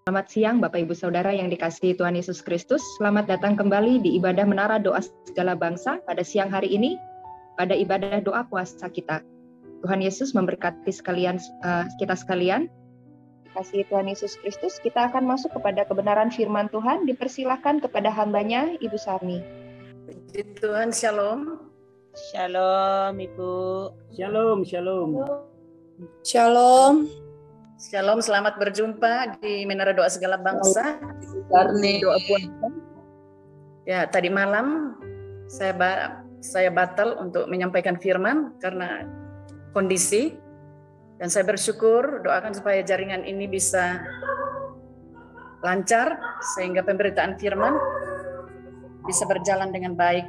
Selamat siang Bapak Ibu Saudara yang dikasihi Tuhan Yesus Kristus. Selamat datang kembali di ibadah Menara Doa Segala Bangsa pada siang hari ini, pada ibadah doa puasa kita. Tuhan Yesus memberkati kita sekalian. Dikasihi Tuhan Yesus Kristus, kita akan masuk kepada kebenaran firman Tuhan. Dipersilakan kepada hambanya Ibu Sarni. Puji Tuhan, shalom. Shalom Ibu. Shalom, shalom. Shalom. Shalom, selamat berjumpa di Menara Doa Segala Bangsa. Ini doa puasa. Ya, tadi malam saya batal untuk menyampaikan firman karena kondisi, dan saya bersyukur doakan supaya jaringan ini bisa lancar sehingga pemberitaan firman bisa berjalan dengan baik.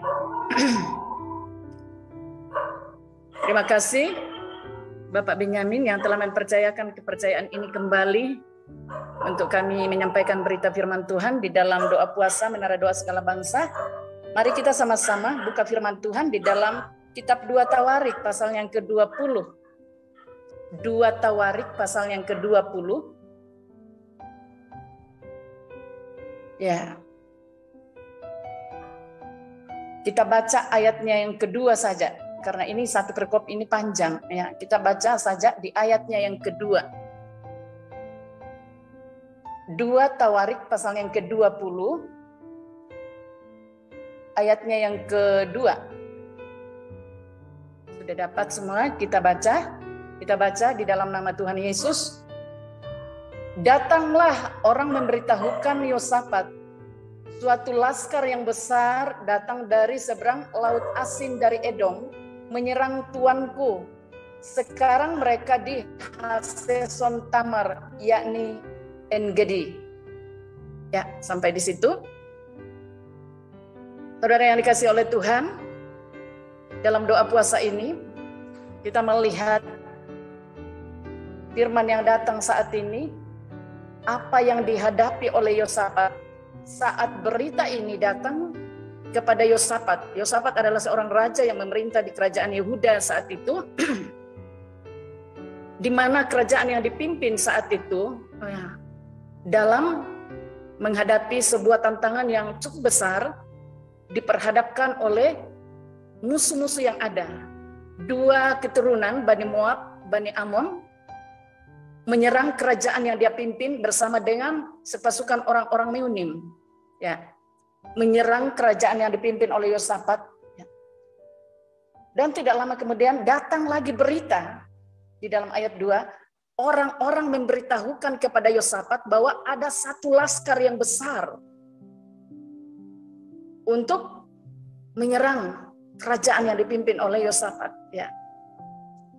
Terima kasih Bapak Benyamin yang telah mempercayakan kepercayaan ini kembali untuk kami menyampaikan berita firman Tuhan di dalam doa puasa Menara Doa Segala Bangsa. Mari kita sama-sama buka firman Tuhan di dalam kitab 2 Tawarik pasal yang ke-20. 2 Tawarik pasal yang ke-20. Ya. Kita baca ayatnya yang kedua saja. Karena ini satu perikop ini panjang, ya kita baca saja di ayatnya yang kedua. 2 Tawarik pasal yang ke-20, ayatnya yang kedua. Sudah dapat semua? Kita baca di dalam nama Tuhan Yesus. Datanglah orang memberitahukan Yosafat, suatu laskar yang besar datang dari seberang laut Asin dari Edom, menyerang tuanku. Sekarang mereka di Haseson Tamar, yakni En-Gedi. Ya, sampai di situ. Saudara yang dikasihi oleh Tuhan, dalam doa puasa ini kita melihat firman yang datang saat ini, apa yang dihadapi oleh Yosafat saat berita ini datang kepada Yosafat. Yosafat adalah seorang raja yang memerintah di kerajaan Yehuda saat itu, di mana kerajaan yang dipimpin saat itu dalam menghadapi sebuah tantangan yang cukup besar, diperhadapkan oleh musuh-musuh yang ada. 2 keturunan Bani Moab, Bani Amon, menyerang kerajaan yang dia pimpin bersama dengan sepasukan orang-orang Meunim. Ya. Menyerang kerajaan yang dipimpin oleh Yosafat. Dan tidak lama kemudian datang lagi berita di dalam ayat 2, orang-orang memberitahukan kepada Yosafat bahwa ada satu laskar yang besar untuk menyerang kerajaan yang dipimpin oleh Yosafat. Ya.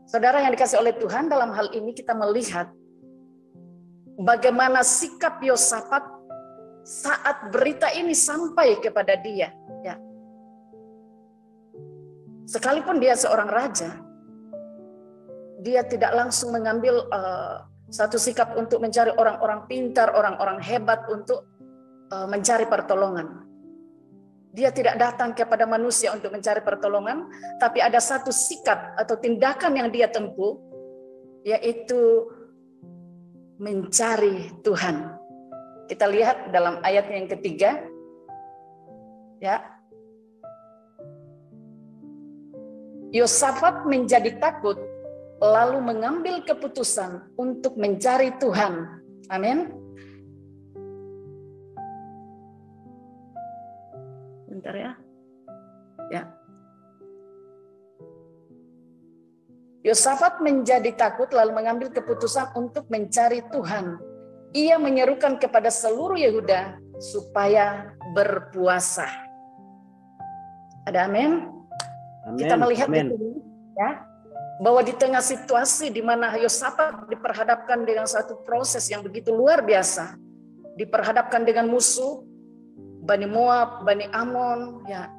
Saudara yang dikasih oleh Tuhan, dalam hal ini kita melihat bagaimana sikap Yosafat saat berita ini sampai kepada dia, ya. Sekalipun dia seorang raja, dia tidak langsung mengambil satu sikap untuk mencari orang-orang pintar, orang-orang hebat untuk mencari pertolongan. Dia tidak datang kepada manusia untuk mencari pertolongan, tapi ada satu sikap atau tindakan yang dia tempuh, yaitu mencari Tuhan. Kita lihat dalam ayat yang ketiga, ya. Yosafat menjadi takut, lalu mengambil keputusan untuk mencari Tuhan. Amin. Bentar ya. Ya. Yosafat menjadi takut, lalu mengambil keputusan untuk mencari Tuhan. Ia menyerukan kepada seluruh Yehuda supaya berpuasa. Ada amin? Kita melihat di sini, ya, bahwa di tengah situasi di mana Yosafat diperhadapkan dengan satu proses yang begitu luar biasa, diperhadapkan dengan musuh Bani Moab, Bani Amon, ya,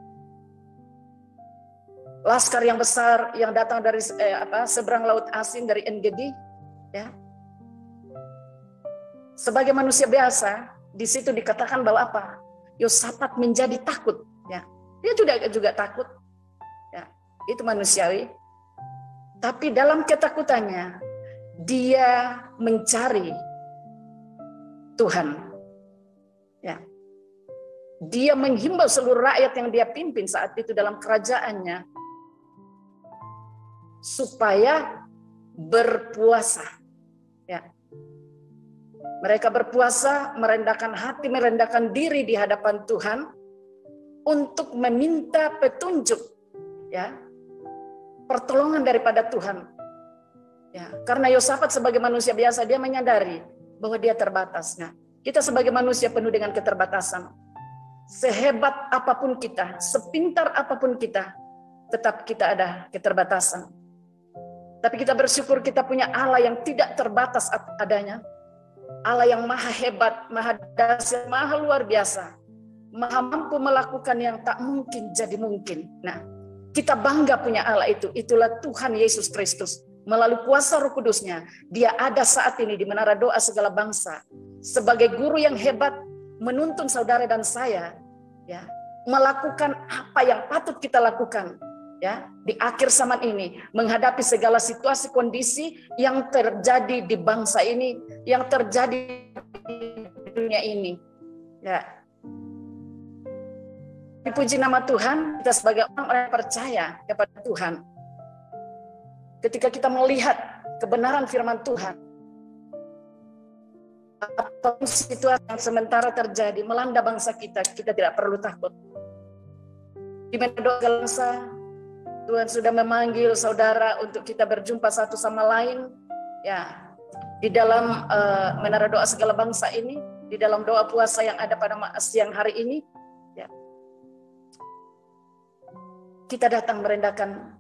laskar yang besar yang datang dari seberang laut Asin dari En-Gedi, ya. Sebagai manusia biasa, di situ dikatakan bahwa apa? Yosafat menjadi takut, ya. Dia juga takut, ya. Itu manusiawi. Tapi dalam ketakutannya, dia mencari Tuhan. Ya. Dia menghimbau seluruh rakyat yang dia pimpin saat itu dalam kerajaannya supaya berpuasa. Ya. Mereka berpuasa, merendahkan hati, merendahkan diri di hadapan Tuhan untuk meminta petunjuk, ya, pertolongan daripada Tuhan. Ya, karena Yosafat sebagai manusia biasa dia menyadari bahwa dia terbatas. Nah, kita sebagai manusia penuh dengan keterbatasan. Sehebat apapun kita, sepintar apapun kita, tetap kita ada keterbatasan. Tapi kita bersyukur kita punya Allah yang tidak terbatas adanya. Allah yang maha hebat, maha dahsyat, maha luar biasa. Maha mampu melakukan yang tak mungkin jadi mungkin. Nah, kita bangga punya Allah itu. Itulah Tuhan Yesus Kristus. Melalui kuasa Roh Kudusnya, dia ada saat ini di Menara Doa Segala Bangsa. Sebagai guru yang hebat, menuntun saudara dan saya, ya, melakukan apa yang patut kita lakukan, ya, di akhir zaman ini, menghadapi segala situasi kondisi yang terjadi di bangsa ini, yang terjadi di dunia ini, ya. Dipuji nama Tuhan, kita sebagai orang yang percaya kepada Tuhan. Ketika kita melihat kebenaran firman Tuhan, apapun situasi yang sementara terjadi melanda bangsa kita, kita tidak perlu takut. Di Menara Doa Bangsa, Tuhan sudah memanggil saudara untuk kita berjumpa satu sama lain, ya, di dalam Menara Doa Segala Bangsa ini, di dalam doa puasa yang ada pada siang hari ini, ya. Kita datang merendahkan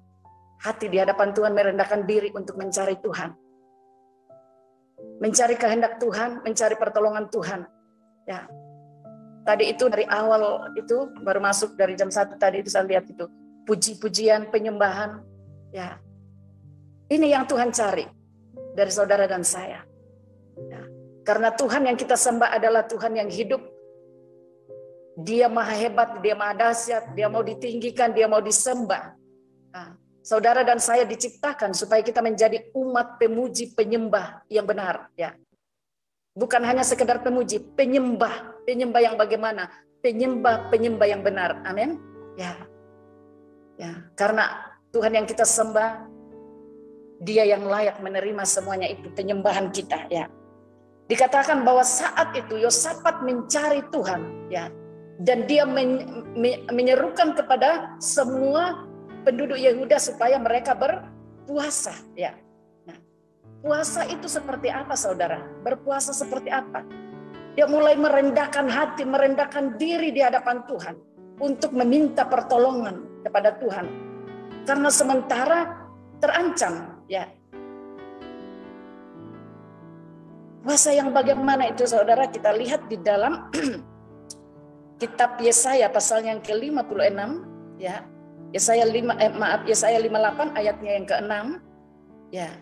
hati di hadapan Tuhan, merendahkan diri untuk mencari Tuhan. Mencari kehendak Tuhan, mencari pertolongan Tuhan. Ya. Tadi itu dari awal itu, baru masuk dari jam 1 tadi itu saya lihat itu. Puji-pujian, penyembahan. Ya. Ini yang Tuhan cari dari saudara dan saya. Ya. Karena Tuhan yang kita sembah adalah Tuhan yang hidup. Dia maha hebat, dia maha dahsyat, dia mau ditinggikan, dia mau disembah. Nah, saudara dan saya diciptakan supaya kita menjadi umat pemuji penyembah yang benar, ya. Bukan hanya sekedar pemuji, penyembah yang bagaimana? Penyembah yang benar. Amin. Ya. Ya, karena Tuhan yang kita sembah, dia yang layak menerima semuanya itu, penyembahan kita, ya. Dikatakan bahwa saat itu Yosafat mencari Tuhan, ya. Dan dia menyerukan kepada semua penduduk Yehuda supaya mereka berpuasa, ya. Nah, puasa itu seperti apa, saudara? Berpuasa seperti apa? Dia mulai merendahkan hati, merendahkan diri di hadapan Tuhan untuk meminta pertolongan kepada Tuhan. Karena sementara terancam, ya. Puasa yang bagaimana itu, saudara? Kita lihat di dalam kitab Yesaya pasal yang ke-56, ya. Yesaya 58 ayatnya yang ke-6, ya.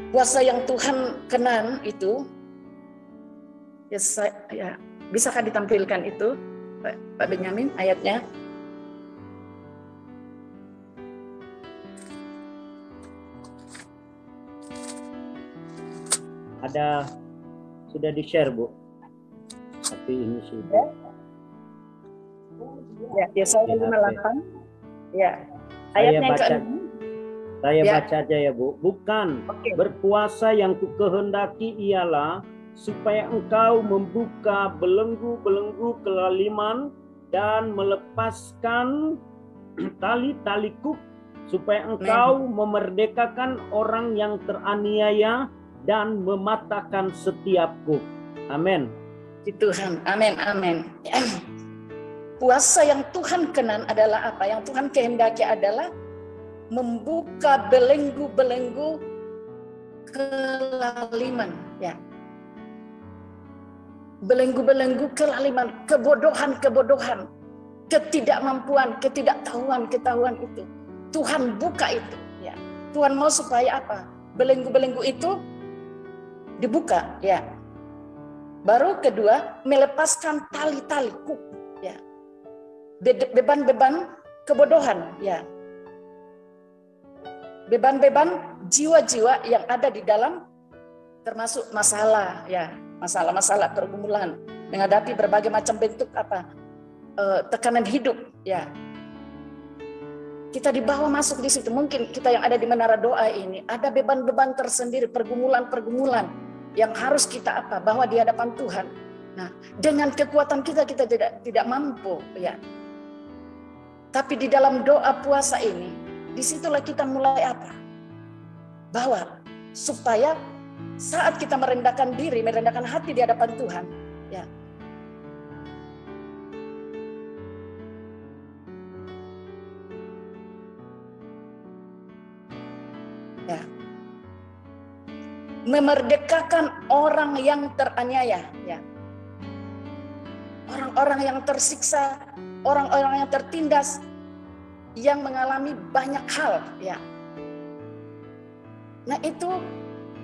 Puasa yang Tuhan kenan itu, ya, bisakah ditampilkan itu, Pak Benyamin, ayatnya? Ada, sudah di-share, Bu. Tapi ini sudah. Ya, Yesaya 58. Ya. Ayatnya yang ke-6. Saya Ya. baca aja ya, Bu. Bukan, berpuasa yang kukehendaki ialah supaya engkau membuka belenggu-belenggu kelaliman dan melepaskan tali-tali kuk, supaya engkau memerdekakan orang yang teraniaya dan mematahkan setiap kuk. Amin. Di Tuhan, amin, amin. Puasa yang Tuhan kenan adalah apa? Yang Tuhan kehendaki adalah membuka belenggu-belenggu kelaliman, ya. Belenggu-belenggu kelaliman, kebodohan, ketidakmampuan, ketahuan itu. Tuhan buka itu, ya. Tuhan mau supaya apa? Belenggu-belenggu itu dibuka, ya. Baru kedua, melepaskan tali-tali kuk, ya. Beban-beban kebodohan, ya. Beban-beban jiwa-jiwa yang ada di dalam termasuk masalah ya, masalah-masalah pergumulan, menghadapi berbagai macam bentuk tekanan hidup ya. Kita dibawa masuk di situ. Mungkin kita yang ada di menara doa ini ada beban-beban tersendiri, pergumulan-pergumulan yang harus kita bawa di hadapan Tuhan. Nah, dengan kekuatan kita tidak mampu ya. Tapi di dalam doa puasa ini, disitulah kita mulai bahwa supaya saat kita merendahkan diri, merendahkan hati di hadapan Tuhan, ya. Ya. Memerdekakan orang yang teraniaya, ya. Orang-orang yang tersiksa, orang-orang yang tertindas, yang mengalami banyak hal, ya. Nah, itu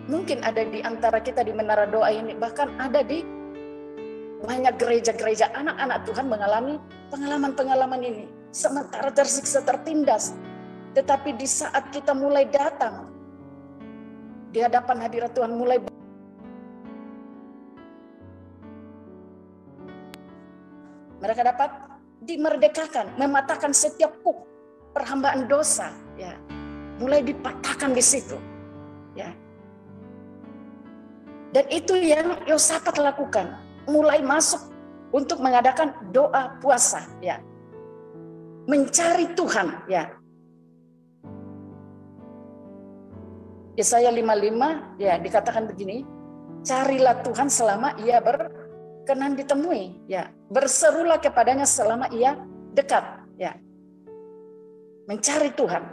mungkin ada di antara kita di menara doa ini, bahkan ada di banyak gereja-gereja anak-anak Tuhan mengalami pengalaman-pengalaman ini, sementara tersiksa, tertindas. Tetapi di saat kita mulai datang di hadapan hadirat Tuhan, mulai mereka dapat dimerdekakan, mematahkan setiap perhambaan dosa, ya. Mulai dipatahkan di situ, ya. Dan itu yang Yosafat lakukan, mulai masuk untuk mengadakan doa puasa, ya. Mencari Tuhan, ya. Yesaya 55 ya dikatakan begini, carilah Tuhan selama ia berkenan ditemui, ya. Berserulah kepadanya selama ia dekat, ya. Mencari Tuhan.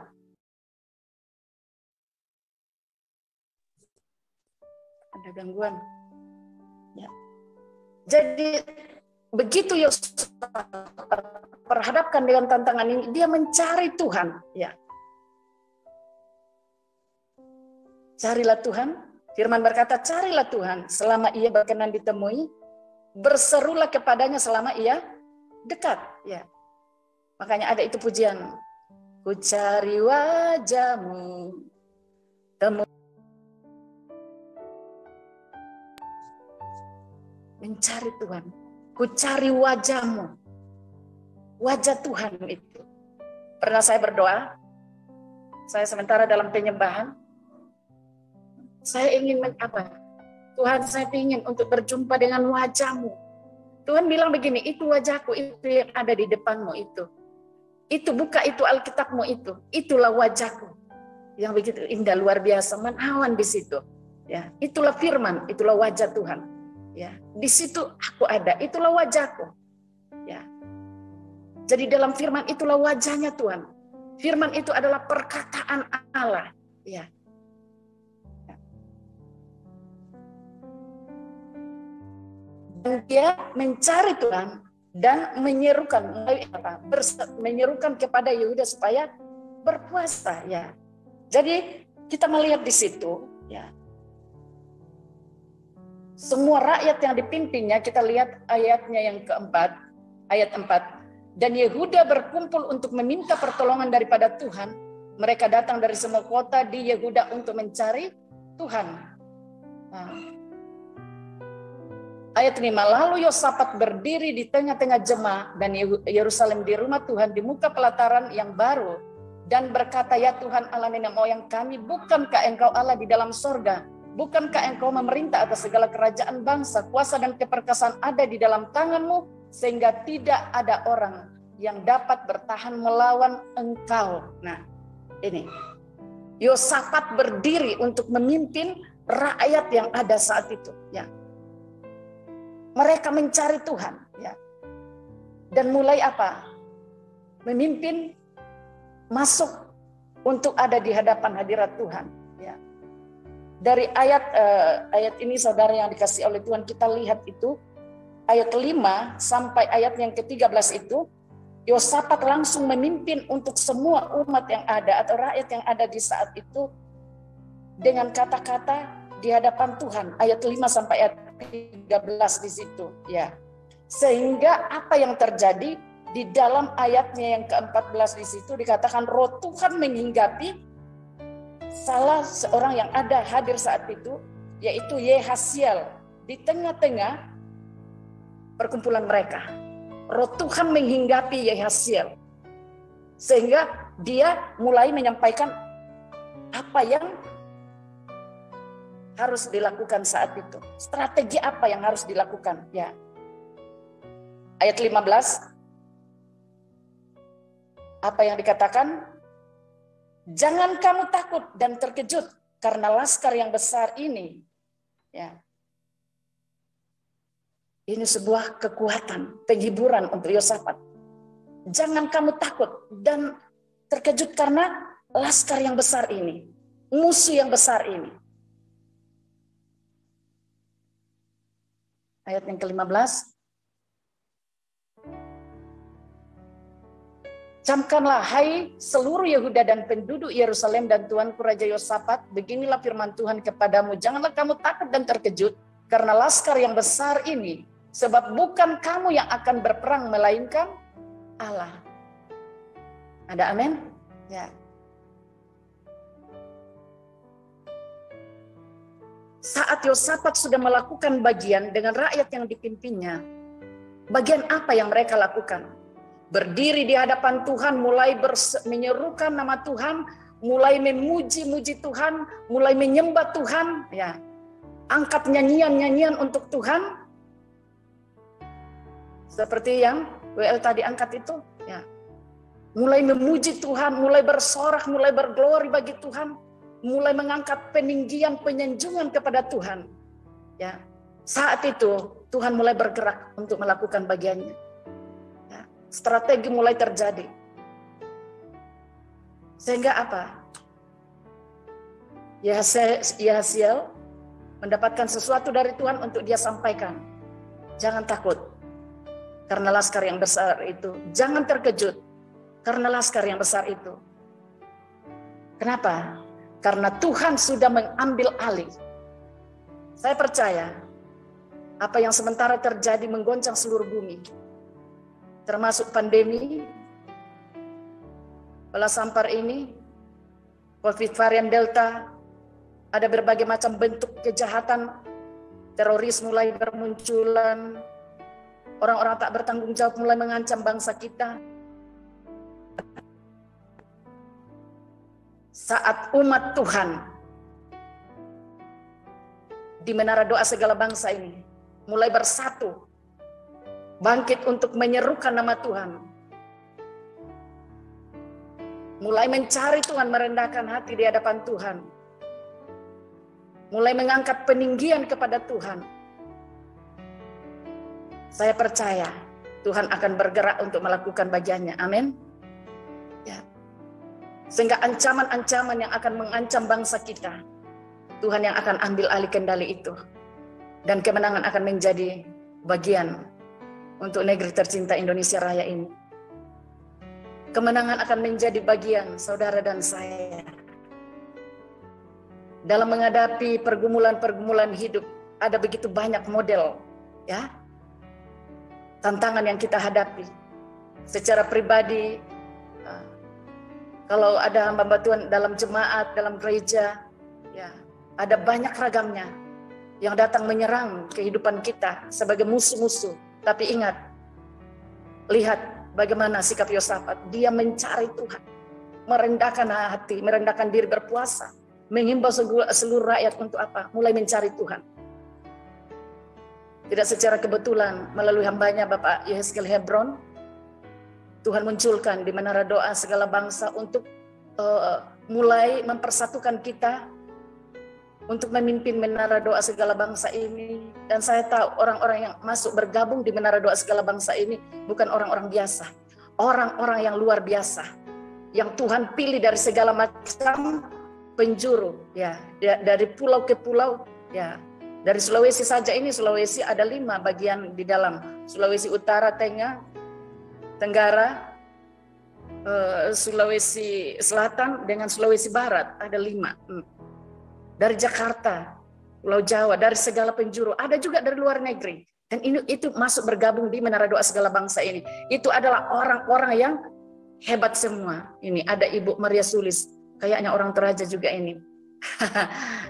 Ada gangguan. Ya. Jadi begitu Yosef perhadapkan dengan tantangan ini, dia mencari Tuhan, ya. Carilah Tuhan, firman berkata, carilah Tuhan selama ia berkenan ditemui, berserulah kepadanya selama ia dekat, ya. Makanya ada itu pujian, ku cari wajahmu, temu. Mencari Tuhan, ku cari wajahmu, wajah Tuhan itu. Pernah saya berdoa, saya sementara dalam penyembahan, saya ingin Tuhan, saya ingin untuk berjumpa dengan wajahmu. Tuhan bilang begini, itu wajahku, itu yang ada di depanmu itu. Itu buka itu Alkitabmu itu. Itulah wajahku. Yang begitu indah, luar biasa, menawan di situ. Ya, itulah firman, itulah wajah Tuhan. Ya, di situ aku ada, itulah wajahku. Ya. Jadi dalam firman itulah wajahnya Tuhan. Firman itu adalah perkataan Allah. Ya. Dia mencari Tuhan dan menyerukan kepada Yehuda supaya berpuasa, ya. Jadi kita melihat di situ, ya. Semua rakyat yang dipimpinnya, kita lihat ayatnya yang keempat, ayat 4. Dan Yehuda berkumpul untuk meminta pertolongan daripada Tuhan. Mereka datang dari semua kota di Yehuda untuk mencari Tuhan. Nah. Ayat 5, lalu Yosafat berdiri di tengah-tengah jemaah dan Yerusalem di rumah Tuhan di muka pelataran yang baru dan berkata, ya Tuhan Allah nenek moyang kami, bukankah Engkau Allah di dalam sorga? Bukankah Engkau memerintah atas segala kerajaan bangsa, kuasa dan keperkasaan ada di dalam tangan-Mu, sehingga tidak ada orang yang dapat bertahan melawan Engkau. Nah, ini Yosafat berdiri untuk memimpin rakyat yang ada saat itu, ya. Mereka mencari Tuhan, ya. Dan mulai memimpin masuk untuk ada di hadapan hadirat Tuhan, ya. Dari ayat ini saudara yang dikasih oleh Tuhan, kita lihat itu ayat 5 sampai ayat yang ke-13 itu Yosafat langsung memimpin untuk semua umat yang ada atau rakyat yang ada di saat itu dengan kata-kata di hadapan Tuhan, ayat 5 sampai ayat 13 di situ, ya. Sehingga apa yang terjadi di dalam ayatnya yang ke-14 di situ dikatakan roh Tuhan menghinggapi salah seorang yang ada hadir saat itu, yaitu Yehasiel, di tengah-tengah perkumpulan mereka. Roh Tuhan menghinggapi Yehasiel, sehingga dia mulai menyampaikan apa yang harus dilakukan saat itu. Strategi apa yang harus dilakukan? Ya. Ayat 15. Apa yang dikatakan? Jangan kamu takut dan terkejut karena laskar yang besar ini. Ya. Ini sebuah kekuatan, penghiburan untuk Yosafat. Jangan kamu takut dan terkejut karena laskar yang besar ini, musuh yang besar ini. Ayat yang ke-15. Camkanlah, hai seluruh Yehuda dan penduduk Yerusalem dan tuanku Raja Yosafat, beginilah firman Tuhan kepadamu, janganlah kamu takut dan terkejut karena laskar yang besar ini, sebab bukan kamu yang akan berperang melainkan Allah. Ada amin? Ya. Saat Yosafat sudah melakukan bagian dengan rakyat yang dipimpinnya, bagian apa yang mereka lakukan? Berdiri di hadapan Tuhan, mulai menyerukan nama Tuhan, mulai memuji-muji Tuhan, mulai menyembah Tuhan, ya. Angkat nyanyian-nyanyian untuk Tuhan. Seperti yang WL tadi angkat itu, ya. Mulai memuji Tuhan, mulai bersorak, mulai berglori bagi Tuhan. Mulai mengangkat peninggian, penyanjungan kepada Tuhan. Ya, saat itu Tuhan mulai bergerak untuk melakukan bagiannya. Ya, strategi mulai terjadi. Sehingga apa? Yehasiel mendapatkan sesuatu dari Tuhan untuk dia sampaikan. Jangan takut karena laskar yang besar itu. Jangan terkejut karena laskar yang besar itu. Kenapa? Karena Tuhan sudah mengambil alih. Saya percaya apa yang sementara terjadi menggoncang seluruh bumi, termasuk pandemi, bola sampar ini, COVID varian Delta, ada berbagai macam bentuk kejahatan, teroris mulai bermunculan, orang-orang tak bertanggung jawab mulai mengancam bangsa kita. Saat umat Tuhan di menara doa segala bangsa ini mulai bersatu, bangkit untuk menyerukan nama Tuhan, mulai mencari Tuhan, merendahkan hati di hadapan Tuhan, mulai mengangkat peninggian kepada Tuhan, saya percaya Tuhan akan bergerak untuk melakukan bagiannya. Amin. Ya. Sehingga ancaman-ancaman yang akan mengancam bangsa kita, Tuhan yang akan ambil alih kendali itu. Dan kemenangan akan menjadi bagian untuk negeri tercinta Indonesia Raya ini. Kemenangan akan menjadi bagian saudara dan saya. Dalam menghadapi pergumulan-pergumulan hidup, ada begitu banyak model, ya, tantangan yang kita hadapi. Secara pribadi, kalau ada hamba Tuhan dalam jemaat, dalam gereja, ya, ada banyak ragamnya yang datang menyerang kehidupan kita sebagai musuh-musuh. Tapi ingat, lihat bagaimana sikap Yosafat. Dia mencari Tuhan, merendahkan hati, merendahkan diri, berpuasa, menghimbau seluruh rakyat untuk apa? Mulai mencari Tuhan. Tidak secara kebetulan, melalui hambanya Bapak Yehezkiel Hebron, Tuhan munculkan di menara doa segala bangsa untuk mulai mempersatukan kita untuk memimpin menara doa segala bangsa ini. Dan saya tahu orang-orang yang masuk bergabung di menara doa segala bangsa ini bukan orang-orang biasa, orang-orang yang luar biasa, yang Tuhan pilih dari segala macam penjuru, ya, dari pulau ke pulau, ya. Dari Sulawesi saja ini, Sulawesi ada 5 bagian di dalam. Sulawesi Utara, Tengah, Tenggara, Sulawesi Selatan dengan Sulawesi Barat, ada 5. Dari Jakarta, Pulau Jawa, dari segala penjuru, ada juga dari luar negeri. Dan itu masuk bergabung di menara doa segala bangsa ini. Itu adalah orang-orang yang hebat semua. Ini ada Ibu Maria Sulis, kayaknya orang Toraja juga ini.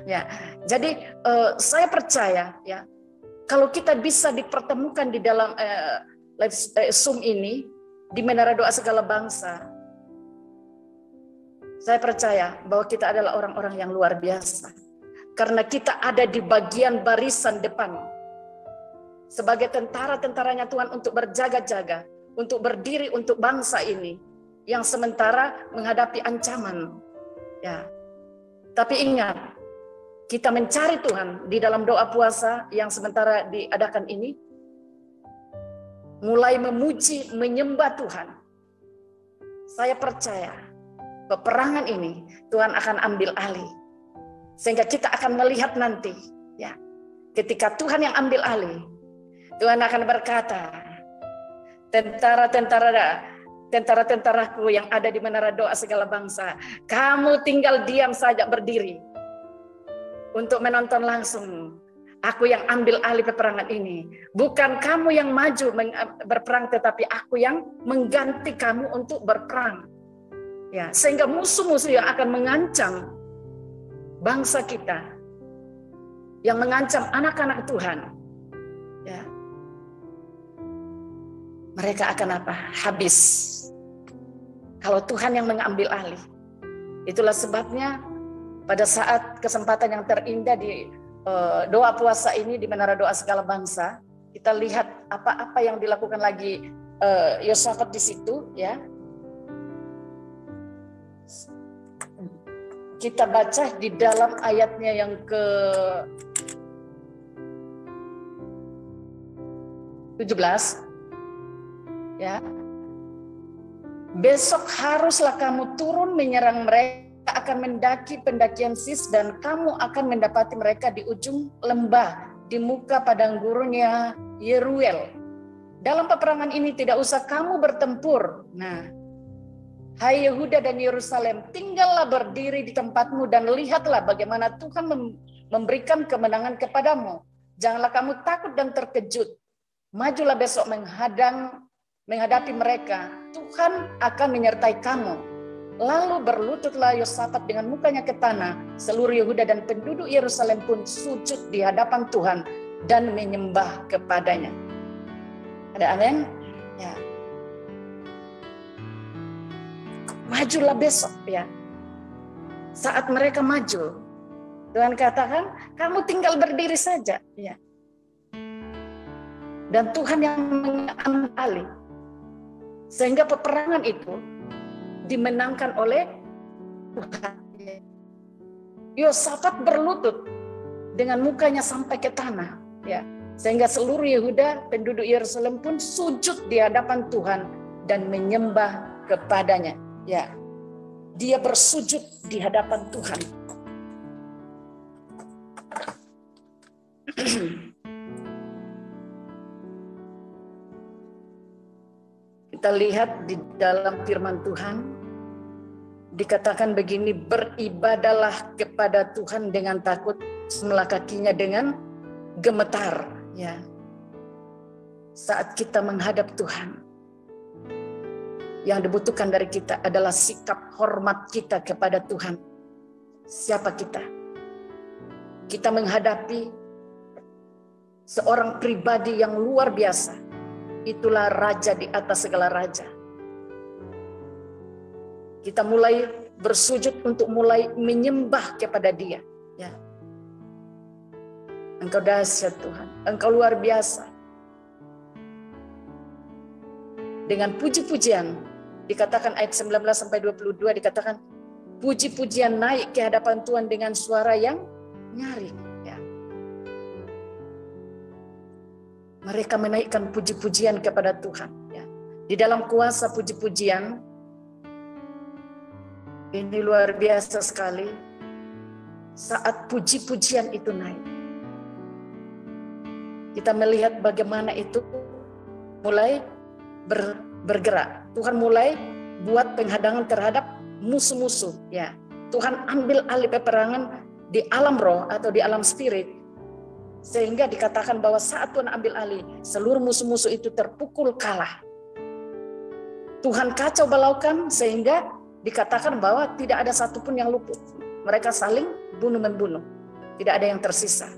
Ya, jadi saya percaya ya, kalau kita bisa dipertemukan di dalam Zoom ini di Menara Doa Segala Bangsa, saya percaya bahwa kita adalah orang-orang yang luar biasa, karena kita ada di bagian barisan depan sebagai tentara-tentaranya Tuhan untuk berjaga-jaga, untuk berdiri untuk bangsa ini yang sementara menghadapi ancaman. Ya, tapi ingat, kita mencari Tuhan di dalam doa puasa yang sementara diadakan ini, mulai memuji, menyembah Tuhan. Saya percaya peperangan ini Tuhan akan ambil alih, sehingga kita akan melihat nanti, ya, ketika Tuhan yang ambil alih, Tuhan akan berkata, tentara-tentaraku yang ada di Menara Doa Segala Bangsa, kamu tinggal diam saja berdiri untuk menonton langsung aku yang ambil alih peperangan ini. Bukan kamu yang maju berperang, tetapi aku yang mengganti kamu untuk berperang. Ya, sehingga musuh-musuh yang akan mengancam bangsa kita, yang mengancam anak-anak Tuhan, ya, mereka akan apa? Habis. Kalau Tuhan yang mengambil alih. Itulah sebabnya pada saat kesempatan yang terindah di doa puasa ini di Menara Doa Segala Bangsa, kita lihat apa yang dilakukan lagi Yosafat di situ, ya. Kita baca di dalam ayatnya yang ke 17, ya. Besok haruslah kamu turun menyerang mereka, akan mendaki pendakian Sis, dan kamu akan mendapati mereka di ujung lembah, di muka padang gurunnya Yeruel. Dalam peperangan ini tidak usah kamu bertempur. Nah, hai Yehuda dan Yerusalem, tinggallah berdiri di tempatmu dan lihatlah bagaimana Tuhan memberikan kemenangan kepadamu. Janganlah kamu takut dan terkejut. Majulah besok menghadapi mereka. Tuhan akan menyertai kamu. Lalu berlututlah Yosafat dengan mukanya ke tanah. Seluruh Yehuda dan penduduk Yerusalem pun sujud di hadapan Tuhan dan menyembah kepadanya. Ada amin? Ya. Majulah besok, ya. Saat mereka maju, Tuhan katakan, kamu tinggal berdiri saja, ya. Dan Tuhan yang mengambil alih. Sehingga peperangan itu dimenangkan oleh Tuhan. Yosafat berlutut dengan mukanya sampai ke tanah, ya. Sehingga seluruh Yehuda, penduduk Yerusalem pun sujud di hadapan Tuhan dan menyembah kepadanya, ya. Dia bersujud di hadapan Tuhan. Kita lihat di dalam firman Tuhan, dikatakan begini, beribadahlah kepada Tuhan dengan takut, semela kakinya dengan gemetar. Ya. Saat kita menghadap Tuhan, yang dibutuhkan dari kita adalah sikap hormat kita kepada Tuhan. Siapa kita? Kita menghadapi seorang pribadi yang luar biasa. Itulah raja di atas segala raja. Kita mulai bersujud untuk mulai menyembah kepada Dia. Ya. Engkau dahsyat Tuhan, Engkau luar biasa. Dengan puji-pujian, dikatakan ayat 19-22 dikatakan, puji-pujian naik ke hadapan Tuhan dengan suara yang nyaring. Ya. Mereka menaikkan puji-pujian kepada Tuhan. Ya. Di dalam kuasa puji-pujian, ini luar biasa sekali. Saat puji-pujian itu naik, kita melihat bagaimana itu mulai bergerak. Tuhan mulai buat penghadangan terhadap musuh-musuh. Ya, Tuhan ambil alih peperangan di alam roh atau di alam spirit. Sehingga dikatakan bahwa saat Tuhan ambil alih, seluruh musuh-musuh itu terpukul kalah. Tuhan kacau balaukan sehingga dikatakan bahwa tidak ada satupun yang luput. mereka saling bunuh-membunuh. Tidak ada yang tersisa.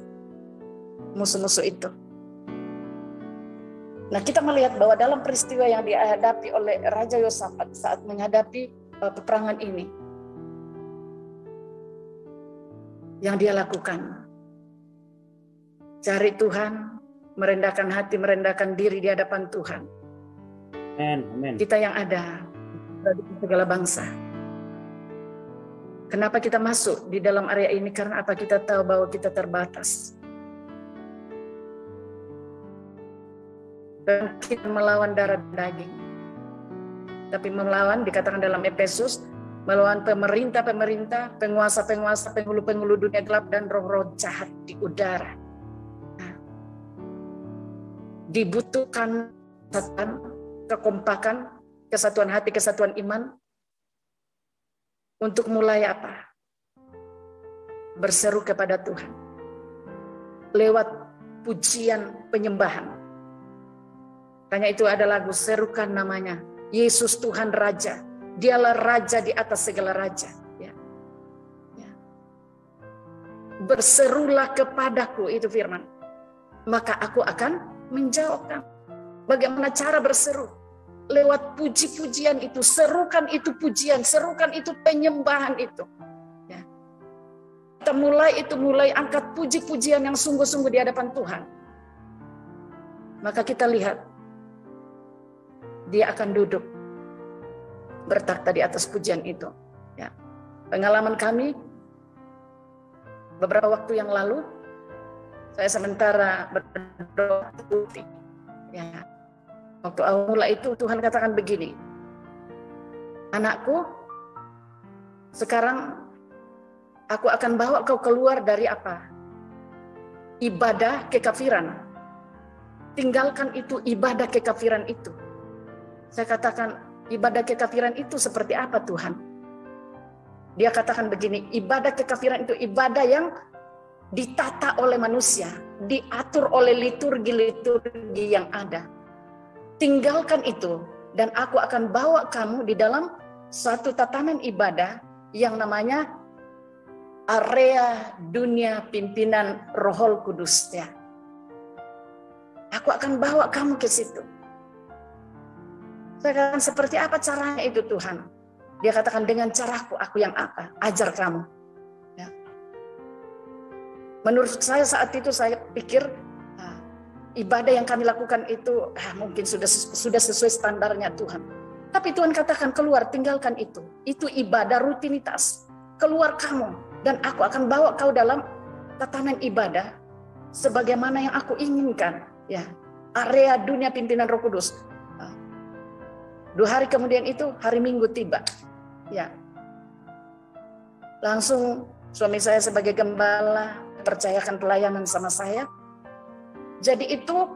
Musuh-musuh itu. Nah, kita melihat bahwa dalam peristiwa yang dihadapi oleh Raja Yosafat saat menghadapi peperangan ini, yang dia lakukan, cari Tuhan, merendahkan hati, merendahkan diri di hadapan Tuhan. Amen. Kita yang ada di segala bangsa. Kenapa kita masuk di dalam area ini? Karena apa? Kita tahu bahwa kita terbatas. Dan kita melawan darah dan daging. Tapi melawan, dikatakan dalam Efesus, melawan pemerintah-pemerintah, penguasa-penguasa, penghulu-penghulu dunia gelap, dan roh-roh jahat di udara. Nah, dibutuhkan kekompakan, kesatuan hati, kesatuan iman, untuk mulai apa? Berseru kepada Tuhan. Lewat pujian penyembahan. Makanya itu ada lagu, serukan namanya. Yesus Tuhan Raja. Dialah Raja di atas segala Raja. Ya. Ya. Berserulah kepadaku, itu firman. Maka aku akan menjawabkan. Bagaimana cara berseru? Lewat puji-pujian itu, serukan itu pujian, serukan itu penyembahan itu. Ya. Kita mulai angkat puji-pujian yang sungguh-sungguh di hadapan Tuhan. Maka kita lihat, dia akan duduk bertakhta di atas pujian itu. Ya. Pengalaman kami beberapa waktu yang lalu, saya sementara berdoa, ya, waktu awal mula itu Tuhan katakan begini, anakku, sekarang aku akan bawa kau keluar dari apa? Ibadah kekafiran. Tinggalkan itu ibadah kekafiran itu. Saya katakan, ibadah kekafiran itu seperti apa Tuhan? Dia katakan begini, ibadah kekafiran itu ibadah yang ditata oleh manusia, diatur oleh liturgi-liturgi yang ada. Tinggalkan itu, dan aku akan bawa kamu di dalam suatu tatanan ibadah yang namanya area dunia pimpinan Roh Kudus. Ya. Aku akan bawa kamu ke situ. Saya katakan, seperti apa caranya itu Tuhan? Dia katakan, dengan caraku, aku yang apa? Ajar kamu. Ya. Menurut saya saat itu saya pikir, ibadah yang kami lakukan itu mungkin sudah sesuai standarnya Tuhan. Tapi Tuhan katakan, keluar, tinggalkan itu. Itu ibadah rutinitas. Keluar kamu, dan aku akan bawa kau dalam tatanan ibadah sebagaimana yang aku inginkan. Ya, area dunia pimpinan Roh Kudus. 2 hari kemudian itu, hari Minggu tiba. Ya. Langsung suami saya sebagai gembala percayakan pelayanan sama saya. Jadi itu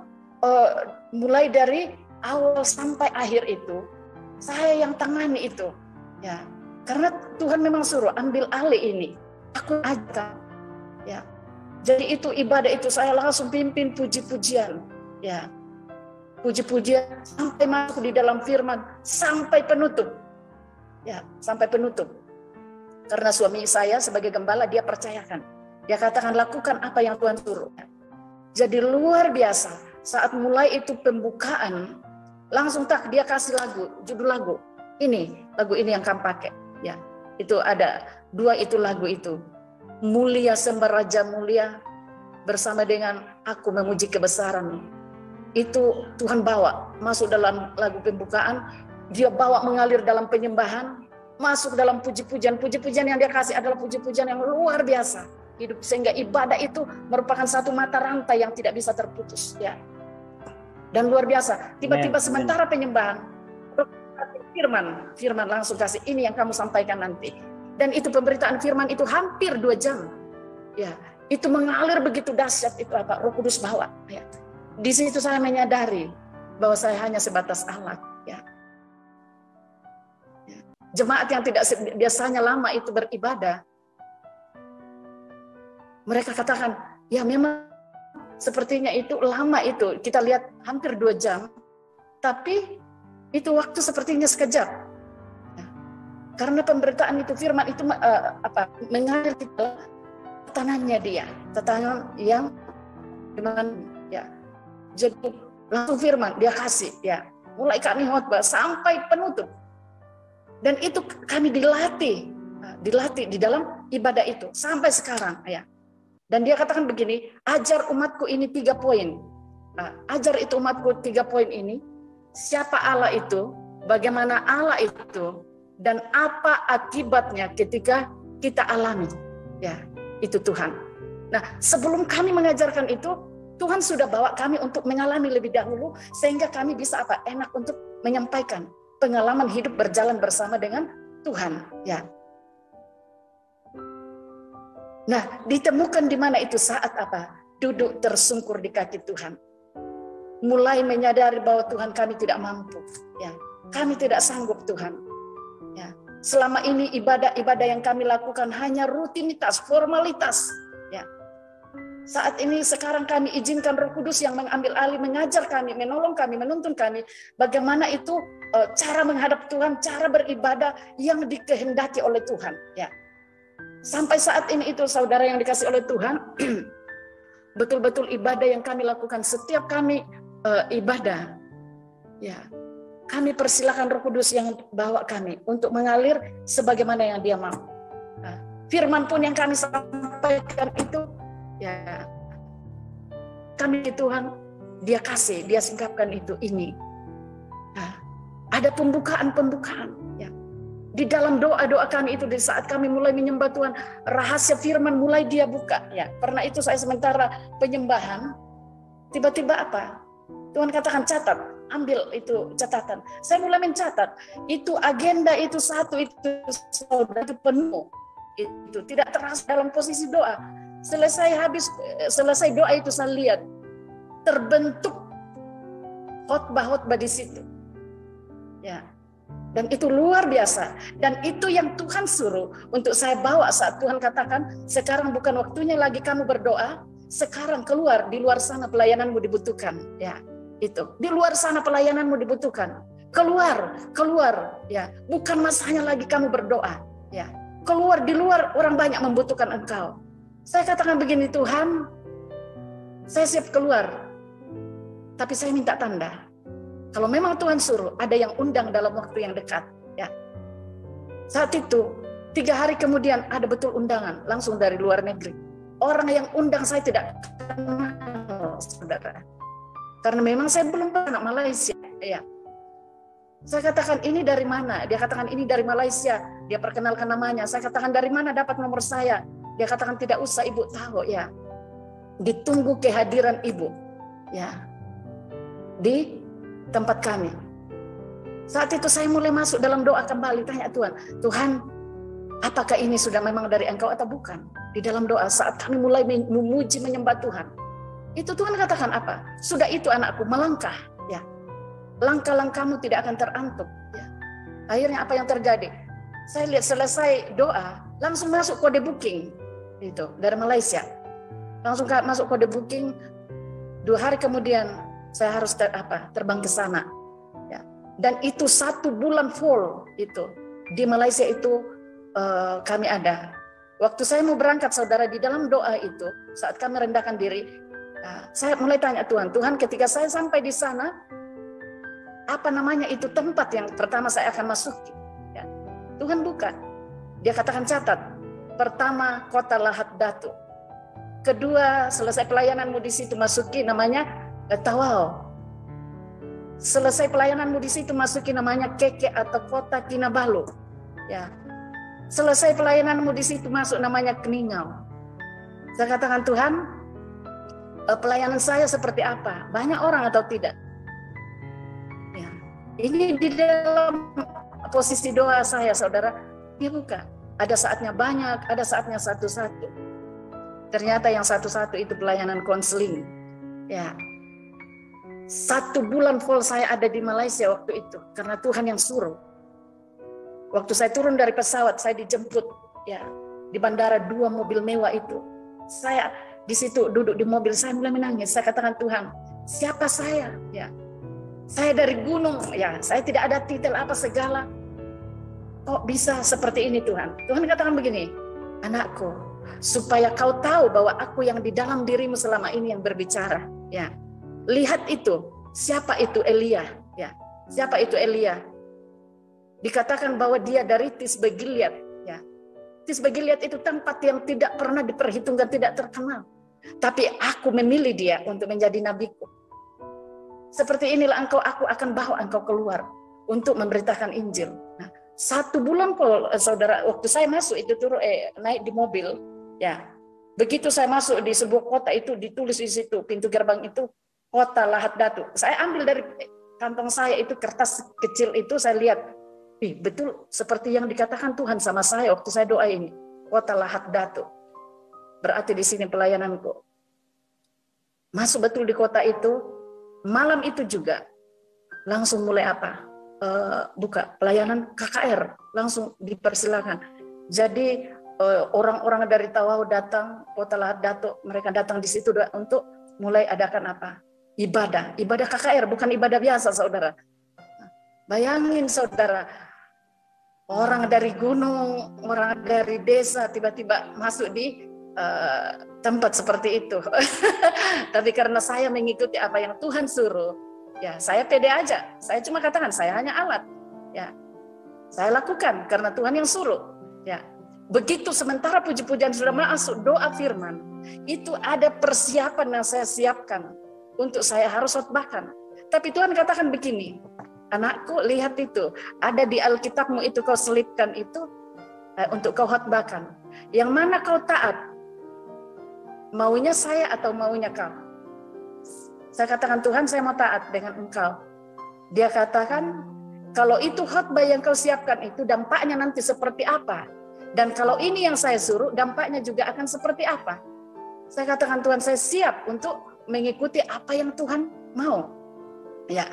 mulai dari awal sampai akhir itu saya yang tangani itu. Ya. Karena Tuhan memang suruh ambil alih ini. Aku aja. Ya. Jadi itu ibadah itu saya langsung pimpin puji-pujian. Ya. Puji-pujian sampai masuk di dalam firman, sampai penutup. Ya, sampai penutup. Karena suami saya sebagai gembala, dia percayakan. Dia katakan, lakukan apa yang Tuhan suruh. Jadi luar biasa. Saat mulai itu pembukaan, langsung dia kasih lagu, judul lagu. Lagu ini yang kamu pakai. Ya, itu ada 2 itu lagu itu. Mulia sembah Raja mulia, bersama dengan aku memuji kebesaran. Itu Tuhan bawa masuk dalam lagu pembukaan, dia bawa mengalir dalam penyembahan, masuk dalam puji-pujian yang dia kasih adalah puji-pujian yang luar biasa hidup, sehingga ibadah itu merupakan satu mata rantai yang tidak bisa terputus, ya. Dan luar biasa, tiba-tiba sementara penyembahan, firman langsung kasih, ini yang kamu sampaikan nanti. Dan itu pemberitaan firman itu hampir 2 jam, ya. Itu mengalir begitu dahsyat, itu apa Roh Kudus bawa, ya. Di situ saya menyadari bahwa saya hanya sebatas alat. Ya. Jemaat yang tidak biasanya lama itu beribadah, mereka katakan, ya memang sepertinya itu lama itu. Kita lihat hampir 2 jam, tapi itu waktu sepertinya sekejap. Ya. Karena pemberitaan itu, firman itu mengalir di dalam tatanan yang dengan ya. Jadi langsung firman dia kasih ya. Mulai kami khotbah sampai penutup. Dan itu kami dilatih di dalam ibadah itu sampai sekarang ya. Dan dia katakan begini, ajar umatku ini 3 poin. Ajar itu umatku 3 poin ini. Siapa Allah itu, bagaimana Allah itu, dan apa akibatnya ketika kita alami. Ya, itu Tuhan. Nah, sebelum kami mengajarkan itu, Tuhan sudah bawa kami untuk mengalami lebih dahulu, sehingga kami bisa enak untuk menyampaikan pengalaman hidup berjalan bersama dengan Tuhan. Ya. Nah, ditemukan di mana itu saat duduk tersungkur di kaki Tuhan. Mulai menyadari bahwa Tuhan kami tidak mampu. Ya. Kami tidak sanggup Tuhan. Ya. Selama ini ibadah-ibadah yang kami lakukan hanya rutinitas, formalitas. Ya. Saat ini sekarang kami izinkan Roh Kudus yang mengambil alih, mengajar kami, menolong kami, menuntun kami. Bagaimana itu cara menghadap Tuhan, cara beribadah yang dikehendaki oleh Tuhan. Ya. Sampai saat ini itu saudara yang dikasih oleh Tuhan, betul-betul ibadah yang kami lakukan setiap kami ibadah. Ya. Kami persilakan Roh Kudus yang bawa kami untuk mengalir sebagaimana yang Dia mau. Nah, firman pun yang kami sampaikan itu ya, kami Tuhan, Dia kasih, Dia singkapkan itu ini. Nah, ada pembukaan. Ya. Di dalam doa-doa kami itu, di saat kami mulai menyembah Tuhan, rahasia firman mulai Dia buka. Ya, pernah itu saya sementara penyembahan, tiba-tiba Tuhan katakan catat, ambil itu catatan. Saya mulai mencatat, itu agenda itu satu itu saudara itu penuh, itu tidak terasa dalam posisi doa. Selesai doa itu saya lihat terbentuk khotbah di situ. Ya. Dan itu luar biasa. Dan itu yang Tuhan suruh untuk saya bawa saat Tuhan katakan, sekarang bukan waktunya lagi kamu berdoa, sekarang keluar, di luar sana pelayananmu dibutuhkan. Ya, itu. Di luar sana pelayananmu dibutuhkan. Keluar, ya. Bukan masanya lagi kamu berdoa, ya. Keluar, di luar orang banyak membutuhkan engkau. Saya katakan begini, Tuhan, saya siap keluar, tapi saya minta tanda. Kalau memang Tuhan suruh, ada yang undang dalam waktu yang dekat. Ya. Saat itu, 3 hari kemudian ada betul undangan, langsung dari luar negeri. Orang yang undang saya tidak kenal, saudara. Karena memang saya belum pernah Malaysia. Ya. Saya katakan ini dari mana? Dia katakan ini dari Malaysia. Dia perkenalkan namanya. Saya katakan dari mana dapat nomor saya? Dia katakan tidak usah ibu tahu ya. Ditunggu kehadiran ibu ya di tempat kami. Saat itu saya mulai masuk dalam doa kembali, tanya Tuhan, apakah ini sudah memang dari Engkau atau bukan? Di dalam doa saat kami mulai memuji menyembah Tuhan. Itu Tuhan katakan apa? Sudah itu anakku, melangkah ya. Langkah-langkahmu tidak akan terantuk ya. Akhirnya apa yang terjadi? Saya lihat selesai doa, langsung masuk kode booking itu dari Malaysia. Langsung masuk kode booking. 2 hari kemudian saya harus terbang ke sana. Ya. Dan itu 1 bulan full itu di Malaysia itu kami ada. Waktu saya mau berangkat, saudara, di dalam doa itu saat kami rendahkan diri, saya mulai tanya Tuhan, ketika saya sampai di sana, apa namanya itu tempat yang pertama saya akan masuki? Ya. Tuhan buka. Dia katakan catat. Pertama, kota Lahad Datu. Kedua, selesai pelayananmu di situ masuki namanya Tawau. Selesai pelayananmu di situ masuki namanya Keke atau kota Kinabalu. Ya. Selesai pelayananmu di situ masuk namanya Keningau. Saya katakan Tuhan, pelayanan saya seperti apa? Banyak orang atau tidak? Ya. Ini di dalam posisi doa saya, saudara. Dia buka. Ada saatnya banyak, ada saatnya satu-satu. Ternyata yang satu-satu itu pelayanan konseling. Ya. 1 bulan full saya ada di Malaysia waktu itu karena Tuhan yang suruh. Waktu saya turun dari pesawat, saya dijemput ya di bandara 2 mobil mewah itu. Saya di situ duduk di mobil, saya mulai menangis. Saya katakan Tuhan, siapa saya? Ya, saya dari gunung. Ya, saya tidak ada titel apa segala. kok bisa seperti ini Tuhan? Tuhan katakan begini, anakku, supaya kau tahu bahwa aku yang di dalam dirimu selama ini yang berbicara. Ya, lihat itu, siapa itu Elia? Ya, siapa itu Elia? Dikatakan bahwa dia dari Tisbe Gilead. Ya, Tisbe Gilead itu tempat yang tidak pernah diperhitungkan, tidak terkenal. Tapi aku memilih dia untuk menjadi nabiku. Seperti inilah aku akan bawa engkau keluar untuk memberitakan Injil. Nah, 1 bulan saudara, waktu saya masuk itu naik di mobil, ya. Begitu saya masuk di sebuah kota itu ditulis di situ pintu gerbang itu kota Lahad Datu. Saya ambil dari kantong saya itu kertas kecil itu, saya lihat, betul seperti yang dikatakan Tuhan sama saya waktu saya doa ini, kota Lahad Datu. Berarti di sini pelayananku. Masuk betul di kota itu, malam itu juga langsung mulai apa? Buka pelayanan KKR, langsung dipersilakan. Jadi orang-orang dari Tawau datang, kota Lahad Datu, mereka datang di situ untuk mulai adakan apa? Ibadah KKR, bukan ibadah biasa, saudara. Bayangin, saudara, orang dari gunung, orang dari desa tiba-tiba masuk di tempat seperti itu. Tapi karena saya mengikuti apa yang Tuhan suruh, ya saya pede aja. Saya cuma katakan saya hanya alat. Ya, saya lakukan karena Tuhan yang suruh. Ya, begitu sementara puji-pujian sudah masuk doa firman, itu ada persiapan yang saya siapkan untuk saya harus khotbahkan. Tapi Tuhan katakan begini, anakku, lihat itu ada di Alkitabmu itu kau selipkan itu untuk kau khotbahkan. Yang mana kau taat? Maunya saya atau maunya kau? Saya katakan, Tuhan, saya mau taat dengan engkau. Dia katakan, kalau itu khotbah yang kau siapkan itu dampaknya nanti seperti apa? Dan kalau ini yang saya suruh, dampaknya juga akan seperti apa? Saya katakan, Tuhan, saya siap untuk mengikuti apa yang Tuhan mau. Ya.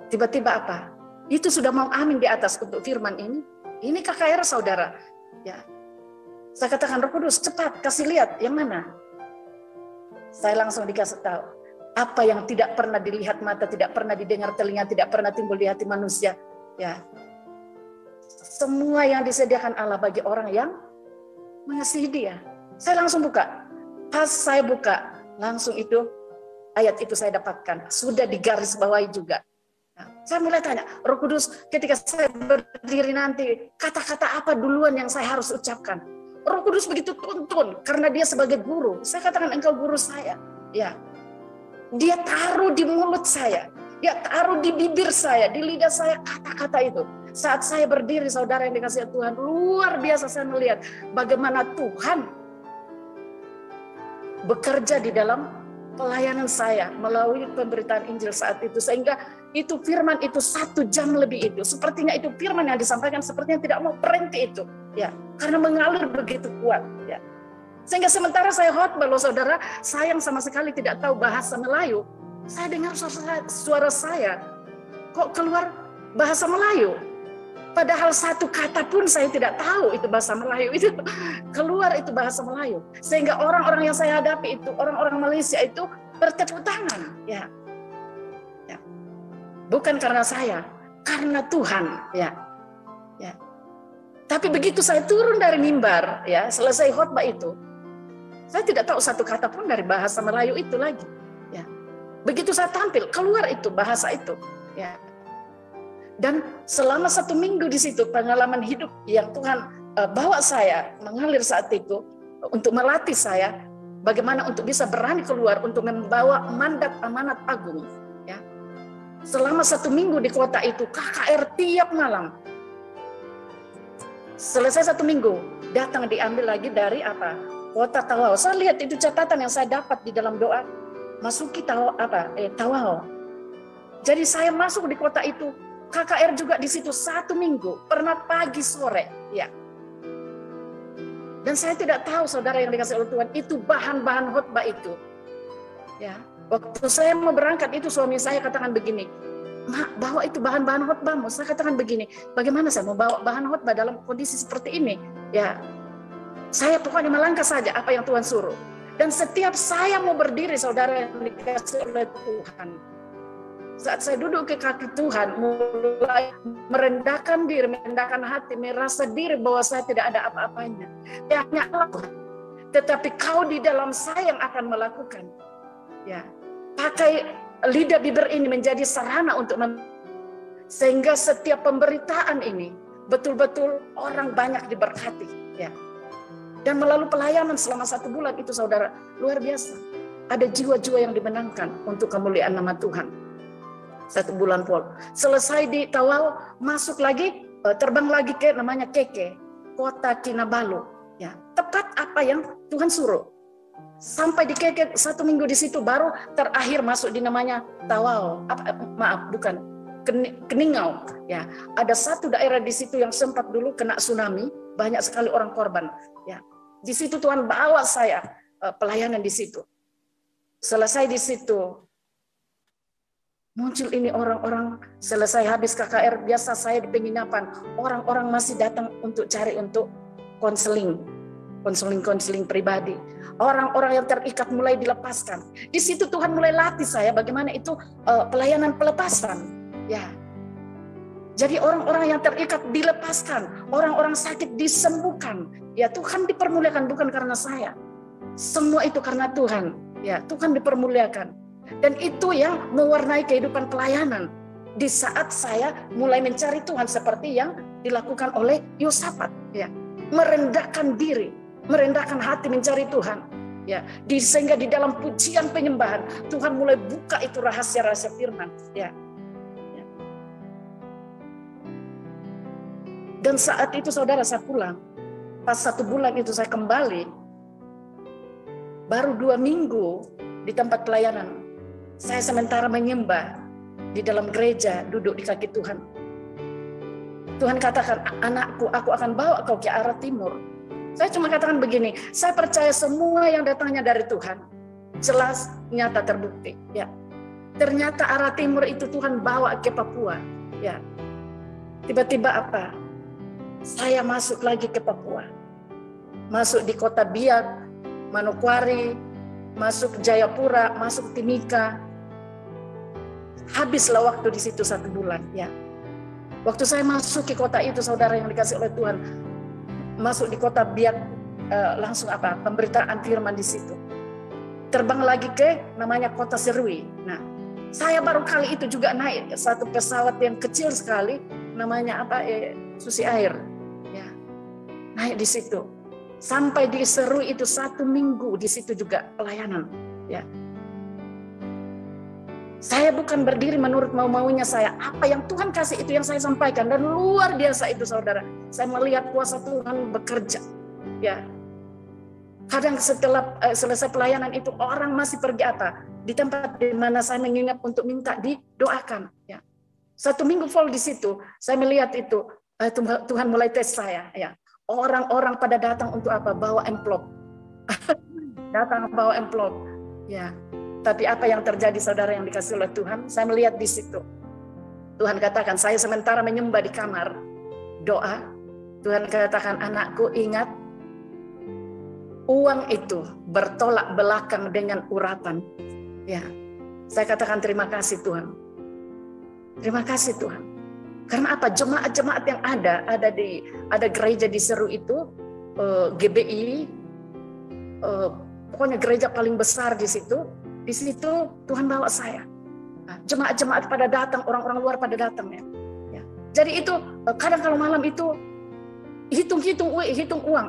Tiba-tiba apa? Itu sudah mau amin di atas untuk firman ini. Ini KKR, saudara. Ya. Saya katakan, Roh Kudus, cepat kasih lihat yang mana. Saya langsung dikasih tahu apa yang tidak pernah dilihat mata, tidak pernah didengar telinga, tidak pernah timbul di hati manusia. Ya, semua yang disediakan Allah bagi orang yang mengasihi Dia. Saya langsung buka. Pas saya buka, langsung itu ayat itu saya dapatkan. Sudah digaris bawahi juga. Nah, saya mulai tanya, Roh Kudus, ketika saya berdiri nanti, kata-kata apa duluan yang saya harus ucapkan? Roh Kudus begitu tuntun karena dia sebagai guru. Saya katakan, engkau guru saya. Ya. Dia taruh di mulut saya. Dia taruh di bibir saya, di lidah saya kata-kata itu. Saat saya berdiri, saudara yang dikasihi Tuhan, luar biasa saya melihat bagaimana Tuhan bekerja di dalam pelayanan saya melalui pemberitaan Injil saat itu. Sehingga itu firman itu 1 jam lebih itu. Sepertinya itu firman yang disampaikan sepertinya tidak mau berhenti itu. Ya, karena mengalir begitu kuat. Ya. Sehingga sementara saya khotbah, loh saudara, saya yang sama sekali tidak tahu bahasa Melayu. Saya dengar suara saya kok keluar bahasa Melayu. Padahal satu kata pun saya tidak tahu itu bahasa Melayu. Itu keluar itu bahasa Melayu. Sehingga orang-orang yang saya hadapi itu, orang-orang Malaysia itu bertepuk tangan. Ya. Ya. Bukan karena saya, karena Tuhan. Ya. Ya. Tapi begitu saya turun dari mimbar, ya, selesai khotbah itu, saya tidak tahu satu kata pun dari bahasa Melayu itu lagi. Ya. Begitu saya tampil, keluar itu bahasa itu. Ya. Dan selama 1 minggu di situ pengalaman hidup yang Tuhan bawa saya mengalir saat itu untuk melatih saya bagaimana untuk bisa berani keluar untuk membawa mandat amanat agung. Ya. Selama 1 minggu di kota itu KKR tiap malam. Selesai 1 minggu, datang diambil lagi dari apa? Kota Tawau. Saya lihat itu catatan yang saya dapat di dalam doa. Masuki Tawau. Jadi saya masuk di kota itu. KKR juga di situ 1 minggu. Pernah pagi sore. Ya. Dan saya tidak tahu, saudara yang dikasih oleh Tuhan, itu bahan-bahan khotbah itu. Ya. Waktu saya mau berangkat itu suami saya katakan begini, Mak, bawa itu bahan-bahan khotbahmu. Saya katakan begini, bagaimana saya mau bawa bahan khotbah dalam kondisi seperti ini? Ya, saya pokoknya melangkah saja apa yang Tuhan suruh. Dan setiap saya mau berdiri, saudara yang dikasih oleh Tuhan, Saat saya duduk ke kaki Tuhan, mulai merendahkan diri, merendahkan hati, merasa diri bahwa saya tidak ada apa-apanya. Ya, hanya Allah Tuhan. Tetapi kau di dalam saya yang akan melakukan. Ya, pakai lidah bibir ini menjadi sarana untuk sehingga setiap pemberitaan ini betul-betul orang banyak diberkati. Ya. Dan melalui pelayanan selama 1 bulan itu saudara, luar biasa. Ada jiwa-jiwa yang dimenangkan untuk kemuliaan nama Tuhan. 1 bulan full. Selesai di Tawau, masuk lagi, terbang lagi ke namanya Keke, kota Kinabalu. Ya, tepat apa yang Tuhan suruh. Sampai di Keke 1 minggu di situ, baru terakhir masuk di namanya Tawau. Keningau. Ya, ada satu daerah di situ yang sempat dulu kena tsunami, banyak sekali orang korban. Ya, di situ Tuhan bawa saya pelayanan di situ. Selesai di situ, muncul ini orang-orang, selesai habis KKR, biasa saya di penginapan, orang-orang masih datang untuk cari untuk konseling pribadi. Orang-orang yang terikat mulai dilepaskan. Di situ Tuhan mulai latih saya bagaimana itu pelayanan pelepasan. Ya. Jadi orang-orang yang terikat dilepaskan, orang-orang sakit disembuhkan. Ya, Tuhan dipermuliakan bukan karena saya. Semua itu karena Tuhan. Ya, Tuhan dipermuliakan. Dan itu yang mewarnai kehidupan pelayanan. Di saat saya mulai mencari Tuhan seperti yang dilakukan oleh Yosafat. Ya, merendahkan diri, merendahkan hati mencari Tuhan. Ya, sehingga di dalam pujian penyembahan Tuhan mulai buka itu rahasia-rahasia firman. Ya. Dan saat itu saudara saya pulang, pas 1 bulan itu saya kembali, baru 2 minggu di tempat pelayanan, saya sementara menyembah di dalam gereja, duduk di kaki Tuhan. Tuhan katakan, anakku, aku akan bawa kau ke arah timur. Saya cuma katakan begini, saya percaya semua yang datangnya dari Tuhan, jelas, nyata, terbukti. Ya, ternyata arah timur itu Tuhan bawa ke Papua. Ya, tiba-tiba apa? Saya masuk lagi ke Papua, masuk di kota Biak, Manokwari, masuk Jayapura, masuk Timika. Habislah waktu di situ 1 bulan. Ya, waktu saya masuk ke kota itu, saudara yang dikasih oleh Tuhan, masuk di kota Biak, langsung pemberitaan firman di situ. Terbang lagi ke namanya kota Serui. Nah, saya baru kali itu juga naik satu pesawat yang kecil sekali, namanya Susi Air. Ya, naik di situ. Sampai di Serui itu 1 minggu di situ juga pelayanan. Ya. Saya bukan berdiri menurut mau-maunya saya. Apa yang Tuhan kasih itu yang saya sampaikan. Dan luar biasa itu saudara. Saya melihat kuasa Tuhan bekerja. Ya. Kadang setelah selesai pelayanan itu orang masih pergi di tempat di mana saya mengingat untuk minta didoakan. Ya. 1 minggu full di situ. Saya melihat itu. Tuhan mulai tes saya. Ya. Orang-orang pada datang untuk bawa amplop. Datang bawa amplop. Ya. Tapi apa yang terjadi saudara yang dikasih oleh Tuhan? Saya melihat di situ. Tuhan katakan, saya sementara menyembah di kamar. Doa. Tuhan katakan, anakku ingat. Uang itu bertolak belakang dengan urapan. Ya. Saya katakan terima kasih Tuhan. Terima kasih Tuhan. Karena apa? Jemaat-jemaat yang ada gereja di Seru itu, GBI, pokoknya gereja paling besar di situ. Di situ Tuhan bawa saya. Nah, jemaat-jemaat pada datang, orang-orang luar pada datang ya. Ya. Jadi itu kadang kalau malam itu hitung uang,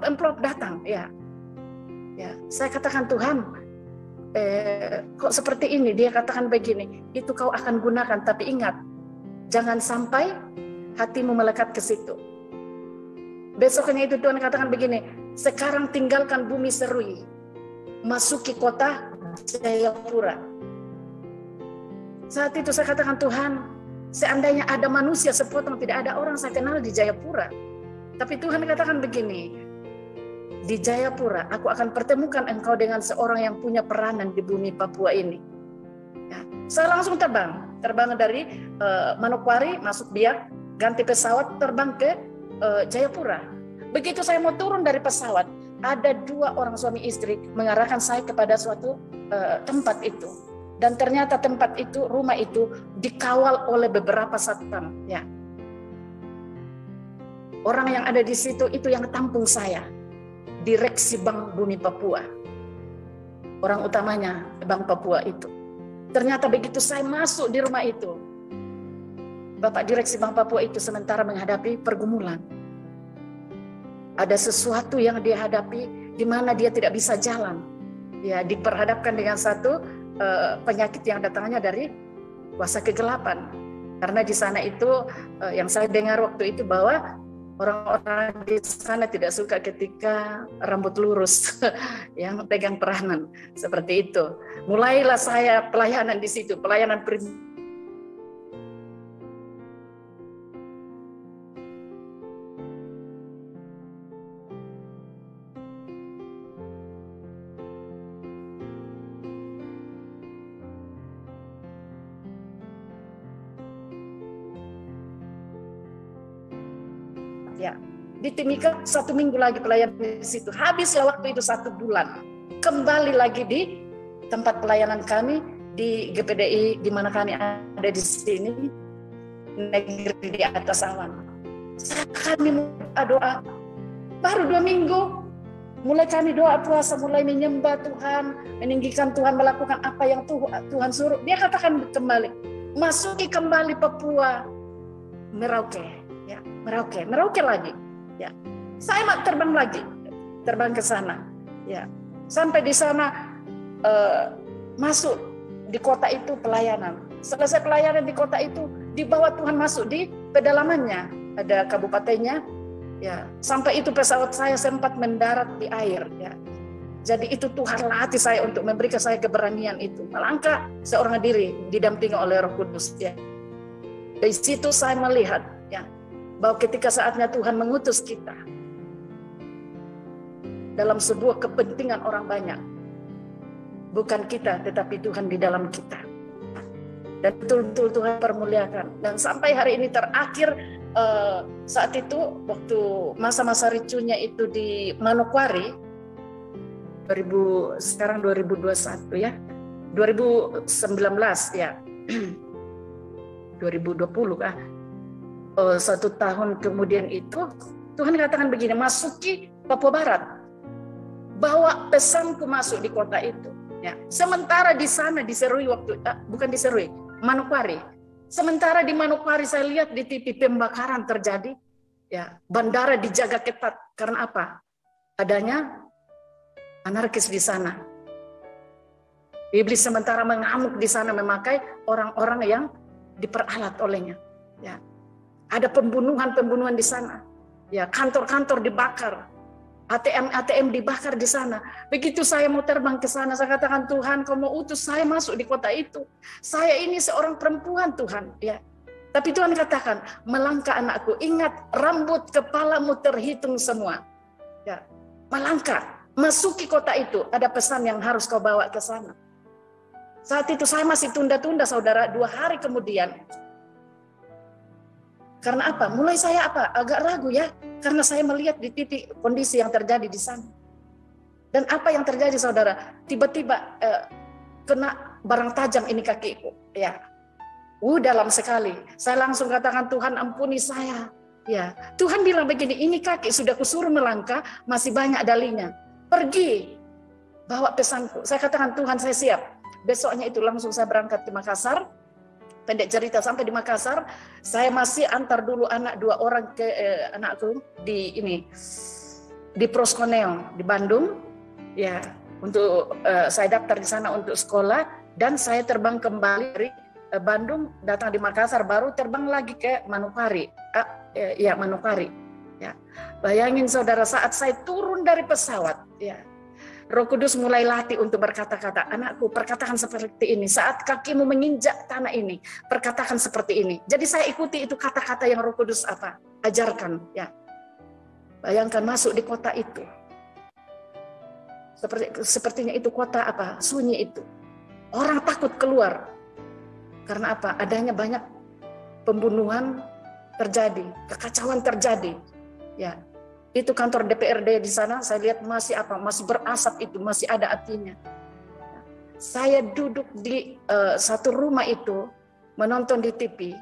amplop datang ya. Ya, saya katakan Tuhan, kok seperti ini? Dia katakan begini, itu kau akan gunakan, tapi ingat, jangan sampai hatimu melekat ke situ. Besoknya itu Tuhan katakan begini, sekarang tinggalkan bumi Serui, masuki kota Jayapura. Saat itu saya katakan Tuhan, seandainya ada manusia sepotong tidak ada orang saya kenal di Jayapura. Tapi Tuhan katakan begini, di Jayapura aku akan pertemukan engkau dengan seorang yang punya peranan di bumi Papua ini. Ya, saya langsung terbang dari Manokwari masuk Biak, ganti pesawat terbang ke Jayapura. Begitu saya mau turun dari pesawat, ada 2 orang suami istri mengarahkan saya kepada suatu tempat itu. Dan ternyata tempat itu, rumah itu dikawal oleh beberapa satpam. Ya. Orang yang ada di situ itu yang tampung saya. Direksi Bank Bumi Papua. Orang utamanya Bank Papua itu. Ternyata begitu saya masuk di rumah itu, Bapak Direksi Bank Papua itu sementara menghadapi pergumulan. Ada sesuatu yang dia hadapi di mana dia tidak bisa jalan. Ya, diperhadapkan dengan satu penyakit yang datangnya dari kuasa kegelapan. Karena di sana itu yang saya dengar waktu itu bahwa orang-orang di sana tidak suka ketika rambut lurus yang pegang peranan seperti itu. Mulailah saya pelayanan di situ, pelayanan ya. Di Timika 1 minggu lagi pelayanan di situ. Habislah waktu itu 1 bulan. Kembali lagi di tempat pelayanan kami di GPDI di mana kami ada di sini, negeri di atas awan. Kami doa baru 2 minggu. Mulai kami doa puasa, mulai menyembah Tuhan, meninggikan Tuhan, melakukan apa yang Tuhan suruh. Dia katakan kembali, masuki kembali Papua, Merauke. Ya, Merauke lagi. Ya, saya terbang ke sana. Ya, sampai di sana masuk di kota itu pelayanan. Selesai pelayanan di kota itu, dibawa Tuhan masuk di pedalamannya, ada kabupatennya. Ya, sampai itu pesawat saya sempat mendarat di air. Ya, jadi itu Tuhan latih saya untuk memberikan saya keberanian itu melangkah seorang diri didampingi oleh Roh Kudus. Ya, dari situ saya melihat ya bahwa ketika saatnya Tuhan mengutus kita dalam sebuah kepentingan orang banyak, bukan kita tetapi Tuhan di dalam kita, dan betul-betul Tuhan permuliakan. Dan sampai hari ini terakhir saat itu waktu masa-masa ricunya itu di Manokwari, sekarang 2021 ya, 2019 ya, 2020 kah? 1 tahun kemudian itu Tuhan katakan begini, masuki Papua Barat, bawa pesanku masuk di kota itu. Ya. Sementara di sana diserui bukan diserui, Manokwari. Sementara di Manokwari saya lihat di TV pembakaran terjadi, ya, bandara dijaga ketat karena apa? Adanya anarkis di sana. Iblis sementara mengamuk di sana memakai orang-orang yang diperalat olehnya. Ya. Ada pembunuhan di sana. Ya, kantor-kantor dibakar. ATM dibakar di sana. Begitu saya mau terbang ke sana, saya katakan, Tuhan, Kau mau utus saya masuk di kota itu. Saya ini seorang perempuan, Tuhan. Ya. Tapi Tuhan katakan, melangkah anakku, ingat rambut kepalamu terhitung semua. Ya. Melangkah, masuki kota itu, ada pesan yang harus kau bawa ke sana. Saat itu saya masih tunda-tunda, saudara, 2 hari kemudian. Karena apa? Mulai saya agak ragu ya, karena saya melihat di titik kondisi yang terjadi di sana. Dan apa yang terjadi, saudara? Tiba-tiba kena barang tajam ini kakiku. Ya, dalam sekali. Saya langsung katakan, Tuhan ampuni saya. Ya, Tuhan bilang begini, ini kaki sudah kusuruh melangkah, masih banyak dalinya. Pergi, bawa pesanku. Saya katakan, Tuhan saya siap. Besoknya itu langsung saya berangkat ke Makassar. Pendek cerita, sampai di Makassar, saya masih antar dulu anak 2 orang ke anakku di Proskoneo di Bandung, ya, untuk saya daftar di sana untuk sekolah, dan saya terbang kembali dari Bandung, datang di Makassar, baru terbang lagi ke Manokwari, Manokwari, ya. Bayangin saudara, saat saya turun dari pesawat, ya, Roh Kudus mulai latih untuk berkata-kata, anakku, perkatakan seperti ini. Saat kakimu menginjak tanah ini, perkatakan seperti ini. Jadi saya ikuti itu kata-kata yang Roh Kudus ajarkan. Ya. Bayangkan masuk di kota itu. Sepertinya itu kota sunyi itu. Orang takut keluar. Karena apa? Adanya banyak pembunuhan terjadi, kekacauan terjadi. Ya. Itu kantor DPRD di sana, saya lihat masih berasap itu, masih ada apinya. saya duduk di satu rumah itu menonton di TV.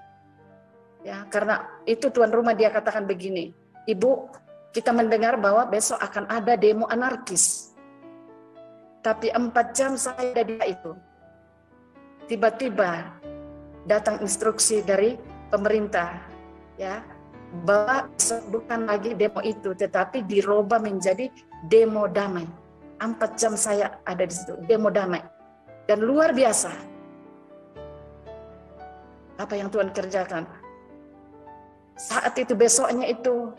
Ya, karena itu tuan rumah dia katakan begini, Ibu, kita mendengar bahwa besok akan ada demo anarkis. Tapi 4 jam saya ada di itu. Tiba-tiba datang instruksi dari pemerintah, ya, bahwa bukan lagi demo itu, tetapi dirubah menjadi demo damai. 4 jam saya ada di situ, demo damai. Dan luar biasa apa yang Tuhan kerjakan. Saat itu besoknya itu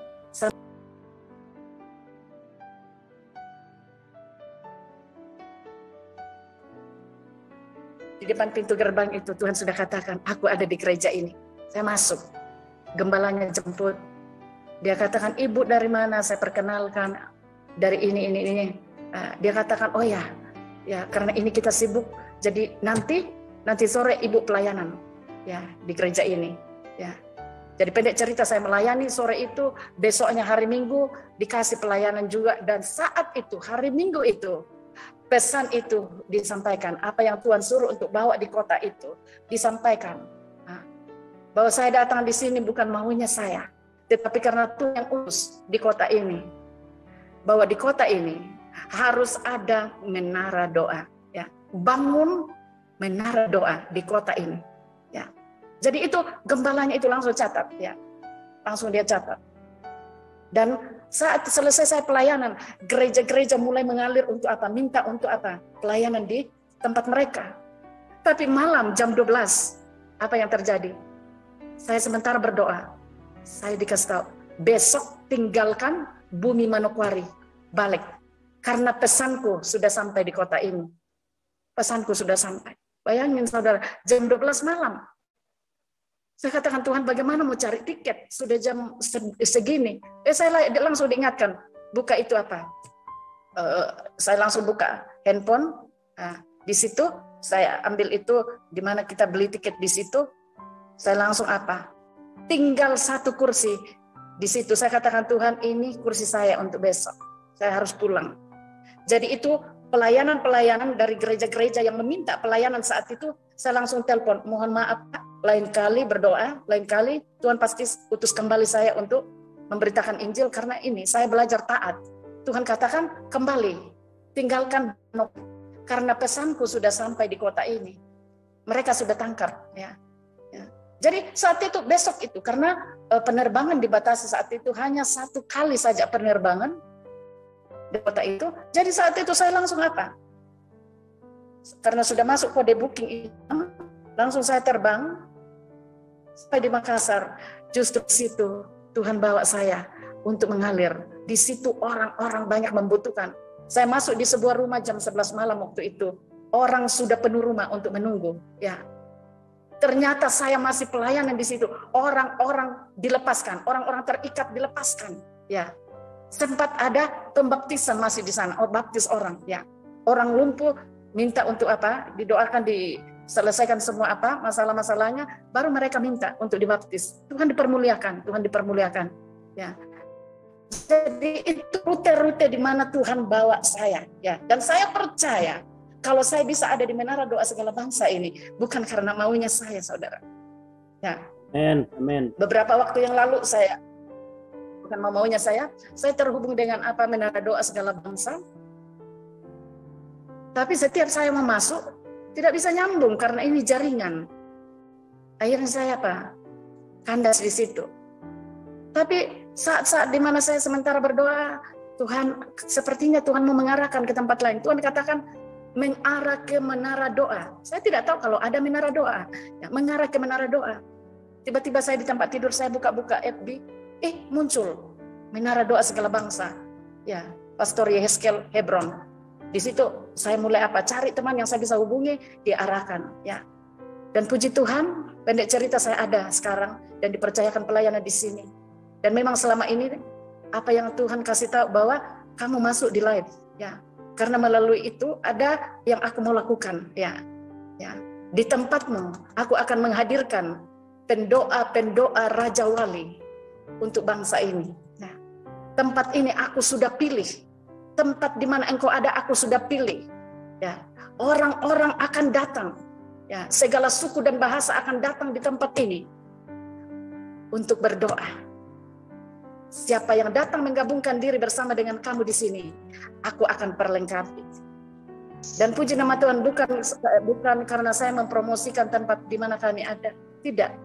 di depan pintu gerbang itu Tuhan sudah katakan, aku ada di gereja ini. Saya masuk, gembalanya jemput. Dia katakan, Ibu dari mana? Saya perkenalkan, dari ini. Dia katakan, oh ya, karena ini kita sibuk. Jadi nanti sore Ibu pelayanan, ya, di gereja ini. Ya. Jadi pendek cerita, saya melayani sore itu, besoknya hari Minggu dikasih pelayanan juga. Dan saat itu, hari Minggu itu, pesan itu disampaikan, apa yang Tuhan suruh untuk bawa di kota itu disampaikan. Bahwa saya datang di sini bukan maunya saya, tetapi karena Tuhan yang urus di kota ini. Bahwa di kota ini harus ada menara doa, ya. Bangun menara doa di kota ini, ya. Jadi itu gembalanya itu langsung catat, ya. Langsung dia catat. Dan saat selesai saya pelayanan, gereja-gereja mulai mengalir untuk apa? Minta untuk apa? Pelayanan di tempat mereka. Tapi malam jam 12, apa yang terjadi? Saya sementara berdoa. Saya dikasih tahu, besok tinggalkan bumi Manokwari, balik. Karena pesanku sudah sampai di kota ini. Pesanku sudah sampai. Bayangin saudara, jam 12 malam. Saya katakan, Tuhan bagaimana mau cari tiket? Sudah jam segini. Saya langsung diingatkan, buka itu apa? Saya langsung buka handphone. Di situ saya ambil itu, di mana kita beli tiket di situ. Saya langsung apa? Tinggal 1 kursi. Di situ saya katakan, Tuhan ini kursi saya untuk besok. Saya harus pulang. Jadi itu pelayanan-pelayanan dari gereja-gereja yang meminta pelayanan saat itu, saya langsung telepon, mohon maaf Pak, lain kali berdoa, lain kali Tuhan pasti utus kembali saya untuk memberitakan Injil, karena ini saya belajar taat. Tuhan katakan kembali, tinggalkan, karena pesanku sudah sampai di kota ini. Mereka sudah tangkap, ya. Jadi saat itu, besok itu, karena penerbangan dibatasi saat itu, hanya 1 kali saja penerbangan di kota itu. Jadi saat itu saya langsung apa? Karena sudah masuk kode booking, langsung saya terbang sampai di Makassar. Justru di situ Tuhan bawa saya untuk mengalir. Di situ orang-orang banyak membutuhkan. Saya masuk di sebuah rumah jam 11 malam waktu itu. Orang sudah penuh rumah untuk menunggu. Ya, ternyata saya masih pelayanan di situ. Orang-orang dilepaskan, orang-orang terikat dilepaskan. Ya. Sempat ada pembaptisan masih di sana, baptis orang, ya. Orang lumpuh minta untuk apa? Didoakan, diselesaikan semua apa masalah-masalahnya, baru mereka minta untuk dibaptis. Tuhan dipermuliakan, ya. Jadi itu rute-rute di mana Tuhan bawa saya, ya. Dan saya percaya kalau saya bisa ada di Menara Doa Segala Bangsa ini bukan karena maunya saya, saudara. Ya. Amin. Beberapa waktu yang lalu saya bukan maunya saya terhubung dengan apa Menara Doa Segala Bangsa. Tapi setiap saya mau masuk tidak bisa nyambung karena ini jaringan. Akhirnya saya apa? Kandas di situ. Tapi saat-saat di mana saya sementara berdoa, Tuhan sepertinya Tuhan mau mengarahkan ke tempat lain. Tuhan katakan mengarah ke Menara Doa. Saya tidak tahu kalau ada Menara Doa. Ya, mengarah ke Menara Doa. Tiba-tiba saya di tempat tidur, saya buka-buka FB. Muncul Menara Doa Segala Bangsa, ya, Pastor Yehezkel Hebron. Di situ saya mulai apa? Cari teman yang saya bisa hubungi, diarahkan, ya. Dan puji Tuhan, pendek cerita saya ada sekarang dan dipercayakan pelayanan di sini. Dan memang selama ini apa yang Tuhan kasih tahu bahwa kamu masuk di live, ya. Karena melalui itu ada yang aku mau lakukan, ya. Ya. Di tempatmu aku akan menghadirkan pendoa-pendoa Raja Wali untuk bangsa ini. Nah, tempat ini aku sudah pilih. Tempat di mana engkau ada aku sudah pilih. Ya, Orang-orang akan datang. Ya, segala suku dan bahasa akan datang di tempat ini untuk berdoa. Siapa yang datang menggabungkan diri bersama dengan kamu di sini, aku akan perlengkapi. Dan puji nama Tuhan, bukan karena saya mempromosikan tempat di mana kami ada, tidak.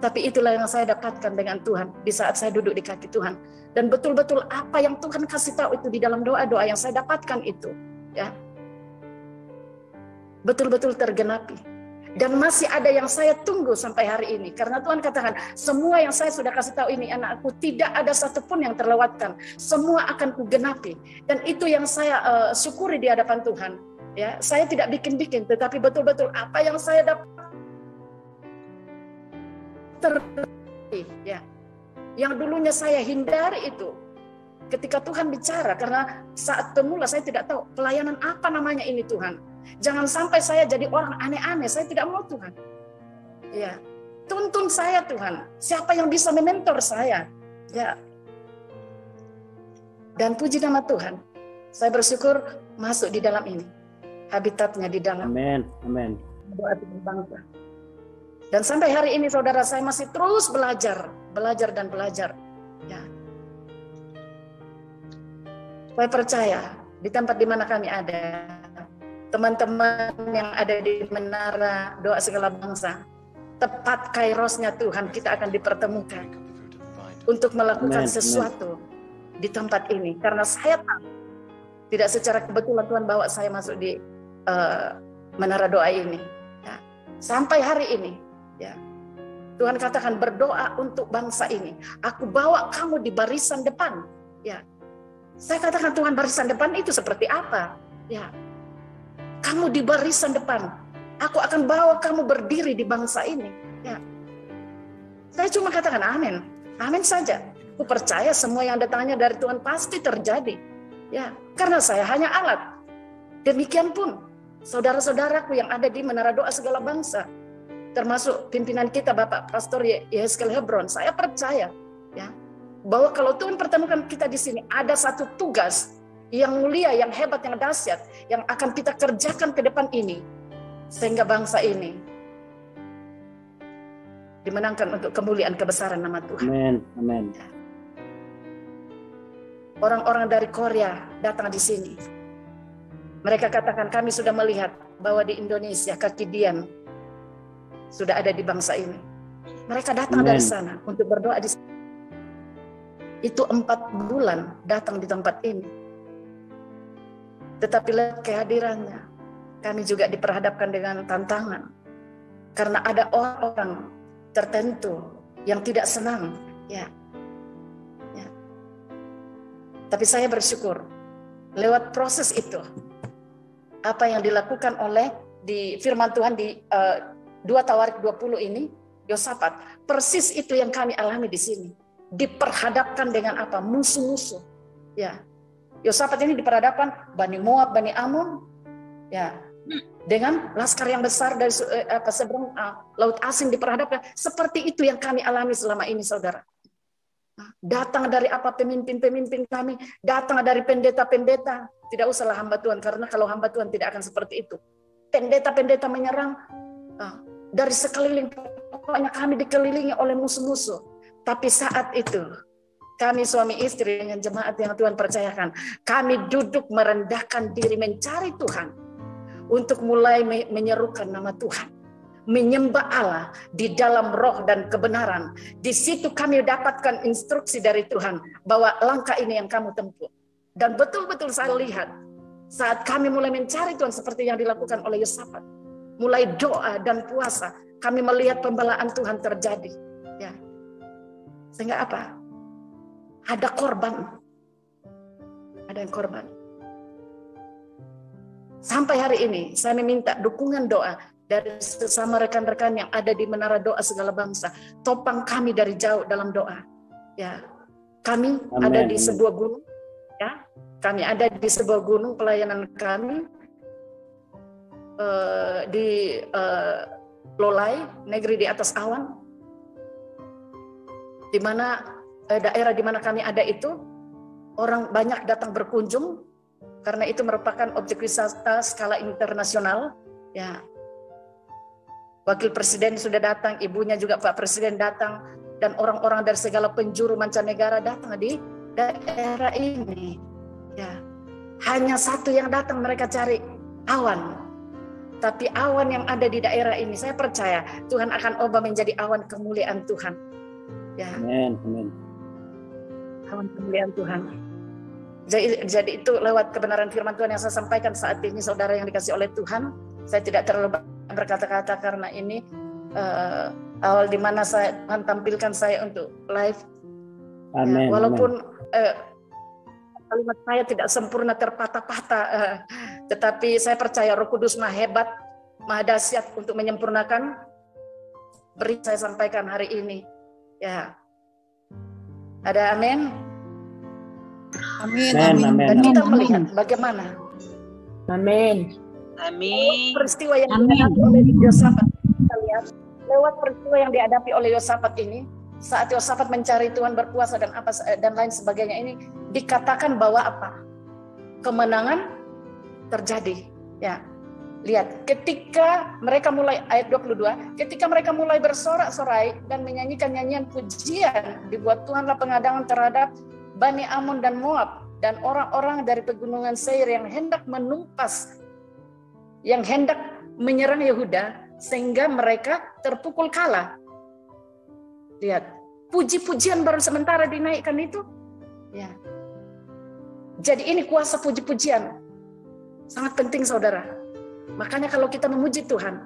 Tapi itulah yang saya dapatkan dengan Tuhan di saat saya duduk di kaki Tuhan. Dan betul-betul apa yang Tuhan kasih tahu itu di dalam doa-doa yang saya dapatkan itu, ya, betul-betul tergenapi. Dan masih ada yang saya tunggu sampai hari ini. Karena Tuhan katakan, semua yang saya sudah kasih tahu ini anakku, tidak ada satupun yang terlewatkan. Semua akan kugenapi. Dan itu yang saya syukuri di hadapan Tuhan. Ya, saya tidak bikin-bikin, tetapi betul-betul apa yang saya dapat ya. Yang dulunya saya hindari itu. Ketika Tuhan bicara, karena saat pemula saya tidak tahu pelayanan apa namanya ini Tuhan. Jangan sampai saya jadi orang aneh-aneh, saya tidak mau Tuhan. Ya, tuntun saya Tuhan. Siapa yang bisa mementor saya? Ya. Dan puji nama Tuhan, saya bersyukur masuk di dalam ini. Habitatnya di dalam. Amin. Amin. Doa bangsa. Dan sampai hari ini saudara, saya masih terus belajar dan belajar. Ya. Saya percaya di tempat di mana kami ada, teman-teman yang ada di Menara Doa Segala Bangsa, tepat kairosnya Tuhan kita akan dipertemukan untuk melakukan sesuatu di tempat ini. Karena saya tahu tidak secara kebetulan Tuhan bawa saya masuk di Menara Doa ini. Ya. Sampai hari ini, ya, Tuhan katakan berdoa untuk bangsa ini. Aku bawa kamu di barisan depan. Ya. Saya katakan Tuhan, barisan depan itu seperti apa? Ya. Kamu di barisan depan. Aku akan bawa kamu berdiri di bangsa ini. Ya. Saya cuma katakan amin. Amin saja. Aku percaya semua yang datangnya dari Tuhan pasti terjadi. Ya, karena saya hanya alat. Demikian pun saudara-saudaraku yang ada di Menara Doa Segala Bangsa, termasuk pimpinan kita Bapak Pastor Yeskel Hebron, saya percaya ya bahwa kalau Tuhan pertemukan kita di sini, ada satu tugas yang mulia, yang hebat, yang dahsyat, yang akan kita kerjakan ke depan ini, sehingga bangsa ini dimenangkan untuk kemuliaan kebesaran nama Tuhan. Amin. Amin. Orang-orang dari Korea datang di sini. Mereka katakan, kami sudah melihat bahwa di Indonesia kaki Dian sudah ada di bangsa ini. Mereka datang dari sana untuk berdoa di sini. Itu 4 bulan datang di tempat ini. Tetapi lihat kehadirannya, kami juga diperhadapkan dengan tantangan. Karena ada orang-orang tertentu yang tidak senang. Ya. Tapi saya bersyukur, lewat proses itu, apa yang dilakukan oleh di firman Tuhan di 2 Tawarik 20 ini, Yosafat, persis itu yang kami alami di sini. Diperhadapkan dengan apa? Musuh-musuh. Ya. Yosafat ini diperhadapkan Bani Moab, Bani Ammon, ya, dengan laskar yang besar dari seberang laut asing diperhadapkan. Seperti itu yang kami alami selama ini, saudara. Datang dari apa pemimpin-pemimpin kami, datang dari pendeta-pendeta. Tidak usahlah hamba Tuhan, karena kalau hamba Tuhan tidak akan seperti itu. Pendeta-pendeta menyerang dari sekeliling, pokoknya kami dikelilingi oleh musuh-musuh. Tapi saat itu, kami suami istri dengan jemaat yang Tuhan percayakan, kami duduk merendahkan diri mencari Tuhan untuk mulai menyerukan nama Tuhan, menyembah Allah di dalam roh dan kebenaran. Di situ kami dapatkan instruksi dari Tuhan bahwa langkah ini yang kamu tempuh. Dan betul-betul saya lihat saat kami mulai mencari Tuhan seperti yang dilakukan oleh Yosafat, mulai doa dan puasa, kami melihat pembelaan Tuhan terjadi. Ya. Sehingga apa? Ada korban. Ada yang korban. Sampai hari ini saya meminta dukungan doa dari sesama rekan-rekan yang ada di Menara Doa Segala Bangsa. Topang kami dari jauh dalam doa. Ya, kami ada di sebuah gunung. Ya, kami ada di sebuah gunung pelayanan kami di Lolai, negeri di atas awan. Di mana daerah di mana kami ada itu orang banyak datang berkunjung karena itu merupakan objek wisata skala internasional. Ya, Wakil Presiden sudah datang, ibunya juga Pak Presiden datang, dan orang-orang dari segala penjuru mancanegara datang di daerah ini. Ya, hanya satu yang datang, mereka cari awan. Tapi awan yang ada di daerah ini, saya percaya Tuhan akan ubah menjadi awan kemuliaan Tuhan. Ya. Amin, amin. Awan kemuliaan Tuhan. Jadi itu lewat kebenaran firman Tuhan yang saya sampaikan saat ini, saudara yang dikasih oleh Tuhan. Saya tidak terlalu berkata-kata karena ini awal di mana Tuhan tampilkan saya untuk live. Amin. Ya, walaupun kalimat saya tidak sempurna, terpatah-patah, tetapi saya percaya Roh Kudus Maha hebat, Maha dahsyat untuk menyempurnakan beri saya sampaikan hari ini. Ya, ada amin. Amin. Amin, amin. Dan kita melihat bagaimana Amin. Amin. peristiwa yang dihadapi oleh Yosafat. Kita lihat lewat peristiwa yang dihadapi oleh Yosafat ini, saat Yosafat mencari Tuhan, berpuasa dan apa dan lain sebagainya ini, dikatakan bahwa apa? Kemenangan terjadi. Ya. Lihat, ketika mereka mulai, ayat 22, ketika mereka mulai bersorak-sorai dan menyanyikan nyanyian pujian, dibuat Tuhanlah pengadangan terhadap Bani Ammon dan Moab dan orang-orang dari pegunungan Seir yang hendak menumpas, yang hendak menyerang Yehuda, sehingga mereka terpukul kalah. Lihat, puji-pujian baru sementara dinaikkan itu. Ya. Jadi ini kuasa puji-pujian. Sangat penting, saudara. Makanya kalau kita memuji Tuhan,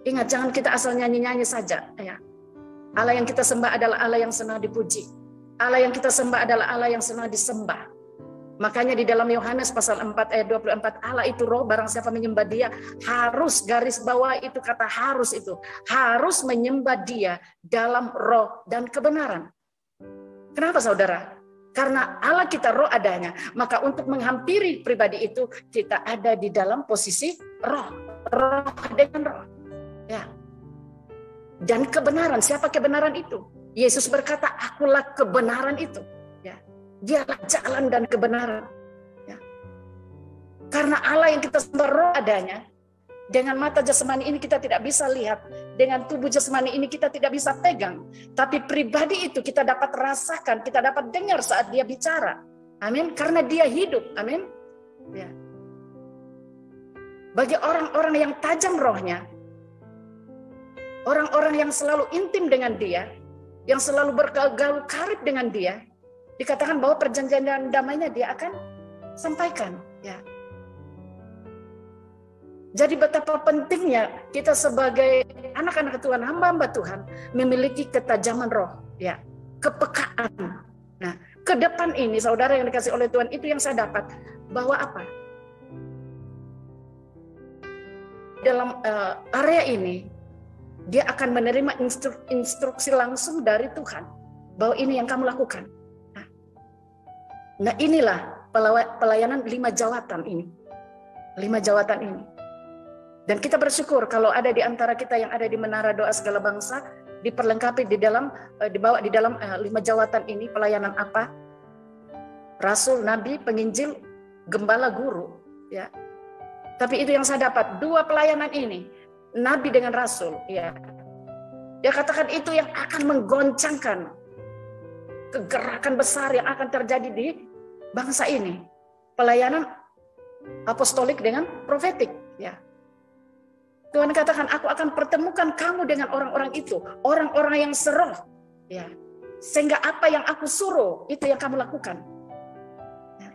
ingat jangan kita asal nyanyi-nyanyi saja. Ya. Allah yang kita sembah adalah Allah yang senang dipuji. Allah yang kita sembah adalah Allah yang senang disembah. Makanya di dalam Yohanes pasal 4 ayat 24, Allah itu roh, barang siapa menyembah dia harus, garis bawah itu kata harus, itu harus menyembah dia dalam roh dan kebenaran. Kenapa, saudara? Karena Allah kita roh adanya, maka untuk menghampiri pribadi itu kita ada di dalam posisi roh dengan roh. Ya. Dan kebenaran, siapa kebenaran itu? Yesus berkata, akulah kebenaran itu. Ya. Dialah jalan dan kebenaran. Ya. Karena Allah yang kita sembah roh adanya, dengan mata jasmani ini kita tidak bisa lihat, dengan tubuh jasmani ini kita tidak bisa pegang, tapi pribadi itu kita dapat rasakan, kita dapat dengar saat dia bicara. Amin, karena dia hidup. Amin. Ya. Bagi orang-orang yang tajam rohnya, orang-orang yang selalu intim dengan dia, yang selalu bergaul karib dengan dia, dikatakan bahwa perjanjian dan damainya dia akan sampaikan. Ya. Jadi betapa pentingnya kita sebagai anak-anak Tuhan, hamba-hamba Tuhan, memiliki ketajaman roh, ya, kepekaan. Nah, ke depan ini, saudara yang dikasih oleh Tuhan, itu yang saya dapat, bahwa apa? Dalam area ini, dia akan menerima instruksi langsung dari Tuhan, bahwa ini yang kamu lakukan. Nah inilah pelayanan 5 jawatan ini. 5 jawatan ini. Dan kita bersyukur kalau ada di antara kita yang ada di Menara Doa Segala Bangsa, diperlengkapi di dalam, dibawa di dalam 5 jawatan ini. Pelayanan apa? Rasul, Nabi, Penginjil, Gembala, Guru. Ya. Tapi itu yang saya dapat, 2 pelayanan ini, Nabi dengan Rasul. Ya. Dia katakan itu yang akan menggoncangkan kegerakan besar yang akan terjadi di bangsa ini. Pelayanan apostolik dengan profetik. Ya. Tuhan katakan, aku akan pertemukan kamu dengan orang-orang itu, orang-orang yang seroh, ya, sehingga apa yang aku suruh itu yang kamu lakukan. Ya.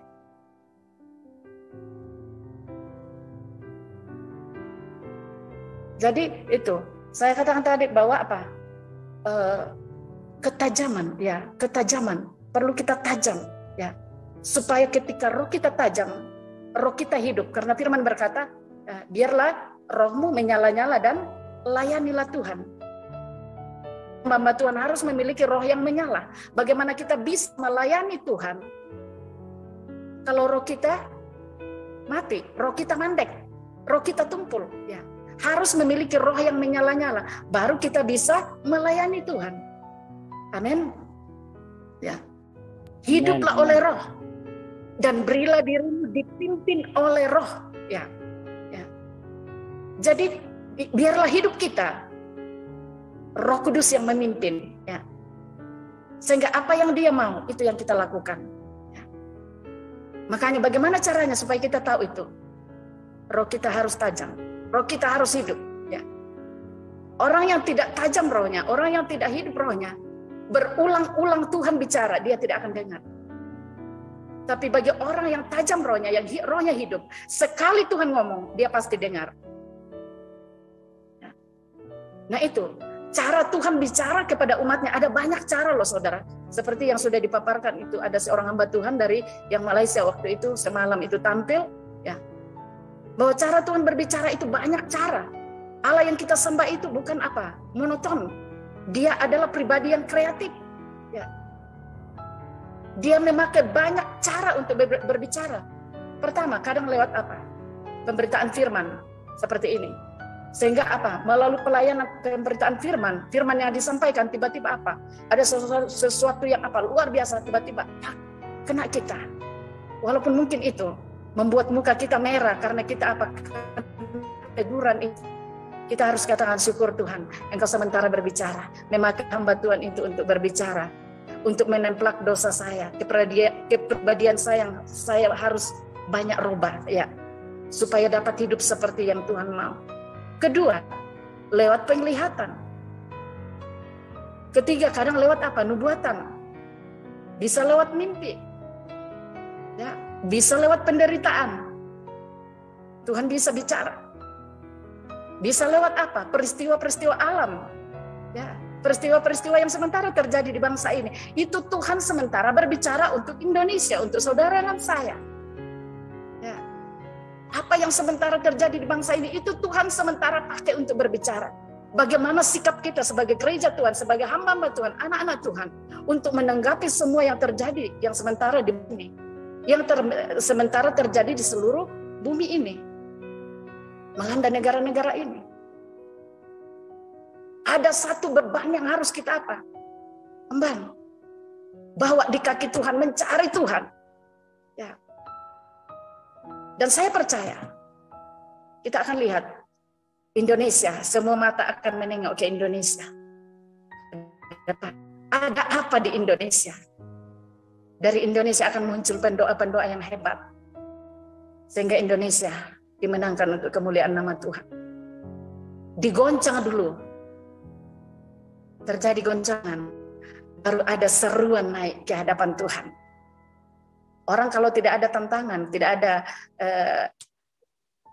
Jadi itu saya katakan tadi bahwa apa? Ketajaman, ya, ketajaman perlu kita tajam, ya, supaya ketika roh kita tajam, roh kita hidup. Karena Firman berkata, biarlah rohmu menyala-nyala dan layanilah Tuhan. Hamba Tuhan harus memiliki roh yang menyala. Bagaimana kita bisa melayani Tuhan kalau roh kita mati, roh kita mandek, roh kita tumpul. Ya. Harus memiliki roh yang menyala-nyala, baru kita bisa melayani Tuhan. Amin. Ya. Hiduplah oleh roh dan berilah dirimu dipimpin oleh Roh, ya. Jadi biarlah hidup kita Roh Kudus yang memimpin, ya. Sehingga apa yang Dia mau itu yang kita lakukan. Ya. Makanya bagaimana caranya supaya kita tahu itu? Roh kita harus tajam, roh kita harus hidup. Ya. Orang yang tidak tajam rohnya, orang yang tidak hidup rohnya, berulang-ulang Tuhan bicara, dia tidak akan dengar. Tapi bagi orang yang tajam rohnya, yang rohnya hidup, sekali Tuhan ngomong, dia pasti dengar. Nah itu, cara Tuhan bicara kepada umatnya, ada banyak cara loh saudara. Seperti yang sudah dipaparkan itu, ada seorang hamba Tuhan dari yang Malaysia waktu itu, semalam itu tampil, ya, bahwa cara Tuhan berbicara itu banyak cara. Allah yang kita sembah itu bukan apa? Monoton. Dia adalah pribadi yang kreatif. Ya. Dia memakai banyak cara untuk berbicara. Pertama, kadang lewat apa? Pemberitaan firman. Seperti ini. Sehingga apa? Melalui pelayanan pemberitaan firman. Firman yang disampaikan tiba-tiba apa? Ada sesuatu yang apa? Luar biasa tiba-tiba. Kena kita. Walaupun mungkin itu membuat muka kita merah. Karena kita apa? Teguran itu. Kita harus katakan syukur Tuhan, Engkau sementara berbicara, memakai hamba Tuhan itu untuk berbicara, untuk menemplak dosa saya, kepribadian saya harus banyak rubah, ya, supaya dapat hidup seperti yang Tuhan mau. Kedua, lewat penglihatan. Ketiga, kadang lewat apa? Nubuatan. Bisa lewat mimpi, ya, bisa lewat penderitaan. Tuhan bisa bicara. Bisa lewat apa? Peristiwa-peristiwa alam. Ya, peristiwa-peristiwa yang sementara terjadi di bangsa ini. Itu Tuhan sementara berbicara untuk Indonesia, untuk saudara dan saya. Ya. Apa yang sementara terjadi di bangsa ini, itu Tuhan sementara pakai untuk berbicara. Bagaimana sikap kita sebagai gereja Tuhan, sebagai hamba-hamba Tuhan, anak-anak Tuhan, untuk menanggapi semua yang terjadi, yang sementara di bumi. Yang sementara terjadi di seluruh bumi ini. Melanda negara-negara ini. Ada satu beban yang harus kita apa? Emban. Bawa di kaki Tuhan, mencari Tuhan. Ya. Dan saya percaya, kita akan lihat Indonesia, semua mata akan menengok ke Indonesia. Ada apa di Indonesia? Dari Indonesia akan muncul pendoa-pendoa yang hebat. Sehingga Indonesia dimenangkan untuk kemuliaan nama Tuhan. Digoncang dulu. Terjadi goncangan. Baru ada seruan naik ke hadapan Tuhan. Orang kalau tidak ada tantangan, tidak ada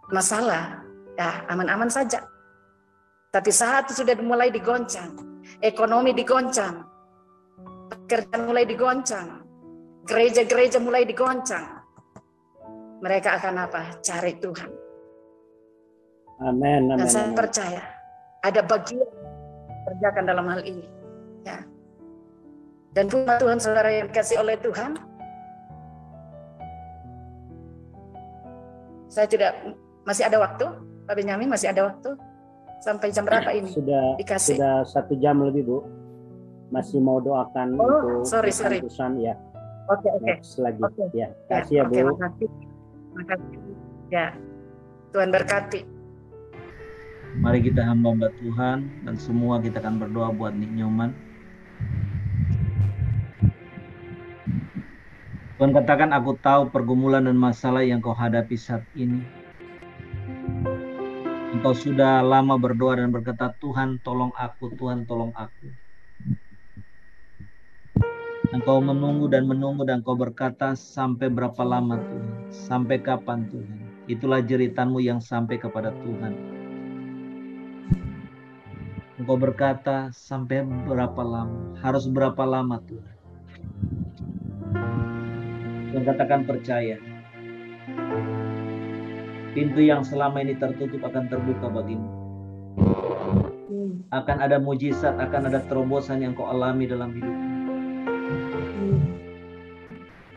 masalah, ya aman-aman saja. Tapi saat sudah mulai digoncang, ekonomi digoncang, pekerjaan mulai digoncang, gereja-gereja mulai digoncang, mereka akan apa? Cari Tuhan. Amin. Dan saya percaya ada bagian kerjakan dalam hal ini. Ya. Dan Tuhan saudara yang dikasih oleh Tuhan, saya tidak, masih ada waktu, Pak Benyamin, masih ada waktu sampai jam berapa ini? Sudah 1 jam lebih, Bu. Masih mau doakan untuk keputusan ya. Oke. Lagi. Ya, kasih ya, Bu. Makasih. Ya, Tuhan berkati. Mari kita hamba-hamba Tuhan dan semua kita akan berdoa buat Nik Nyoman. Tuhan katakan, aku tahu pergumulan dan masalah yang kau hadapi saat ini. Engkau sudah lama berdoa dan berkata, Tuhan tolong aku, Tuhan tolong aku. Engkau menunggu dan kau berkata, sampai berapa lama Tuhan? Sampai kapan Tuhan? Itulah jeritanmu yang sampai kepada Tuhan. Engkau berkata, sampai berapa lama? Harus berapa lama Tuhan? Tuhan katakan percaya. Pintu yang selama ini tertutup akan terbuka bagimu. Akan ada mujizat, akan ada terobosan yang kau alami dalam hidupmu.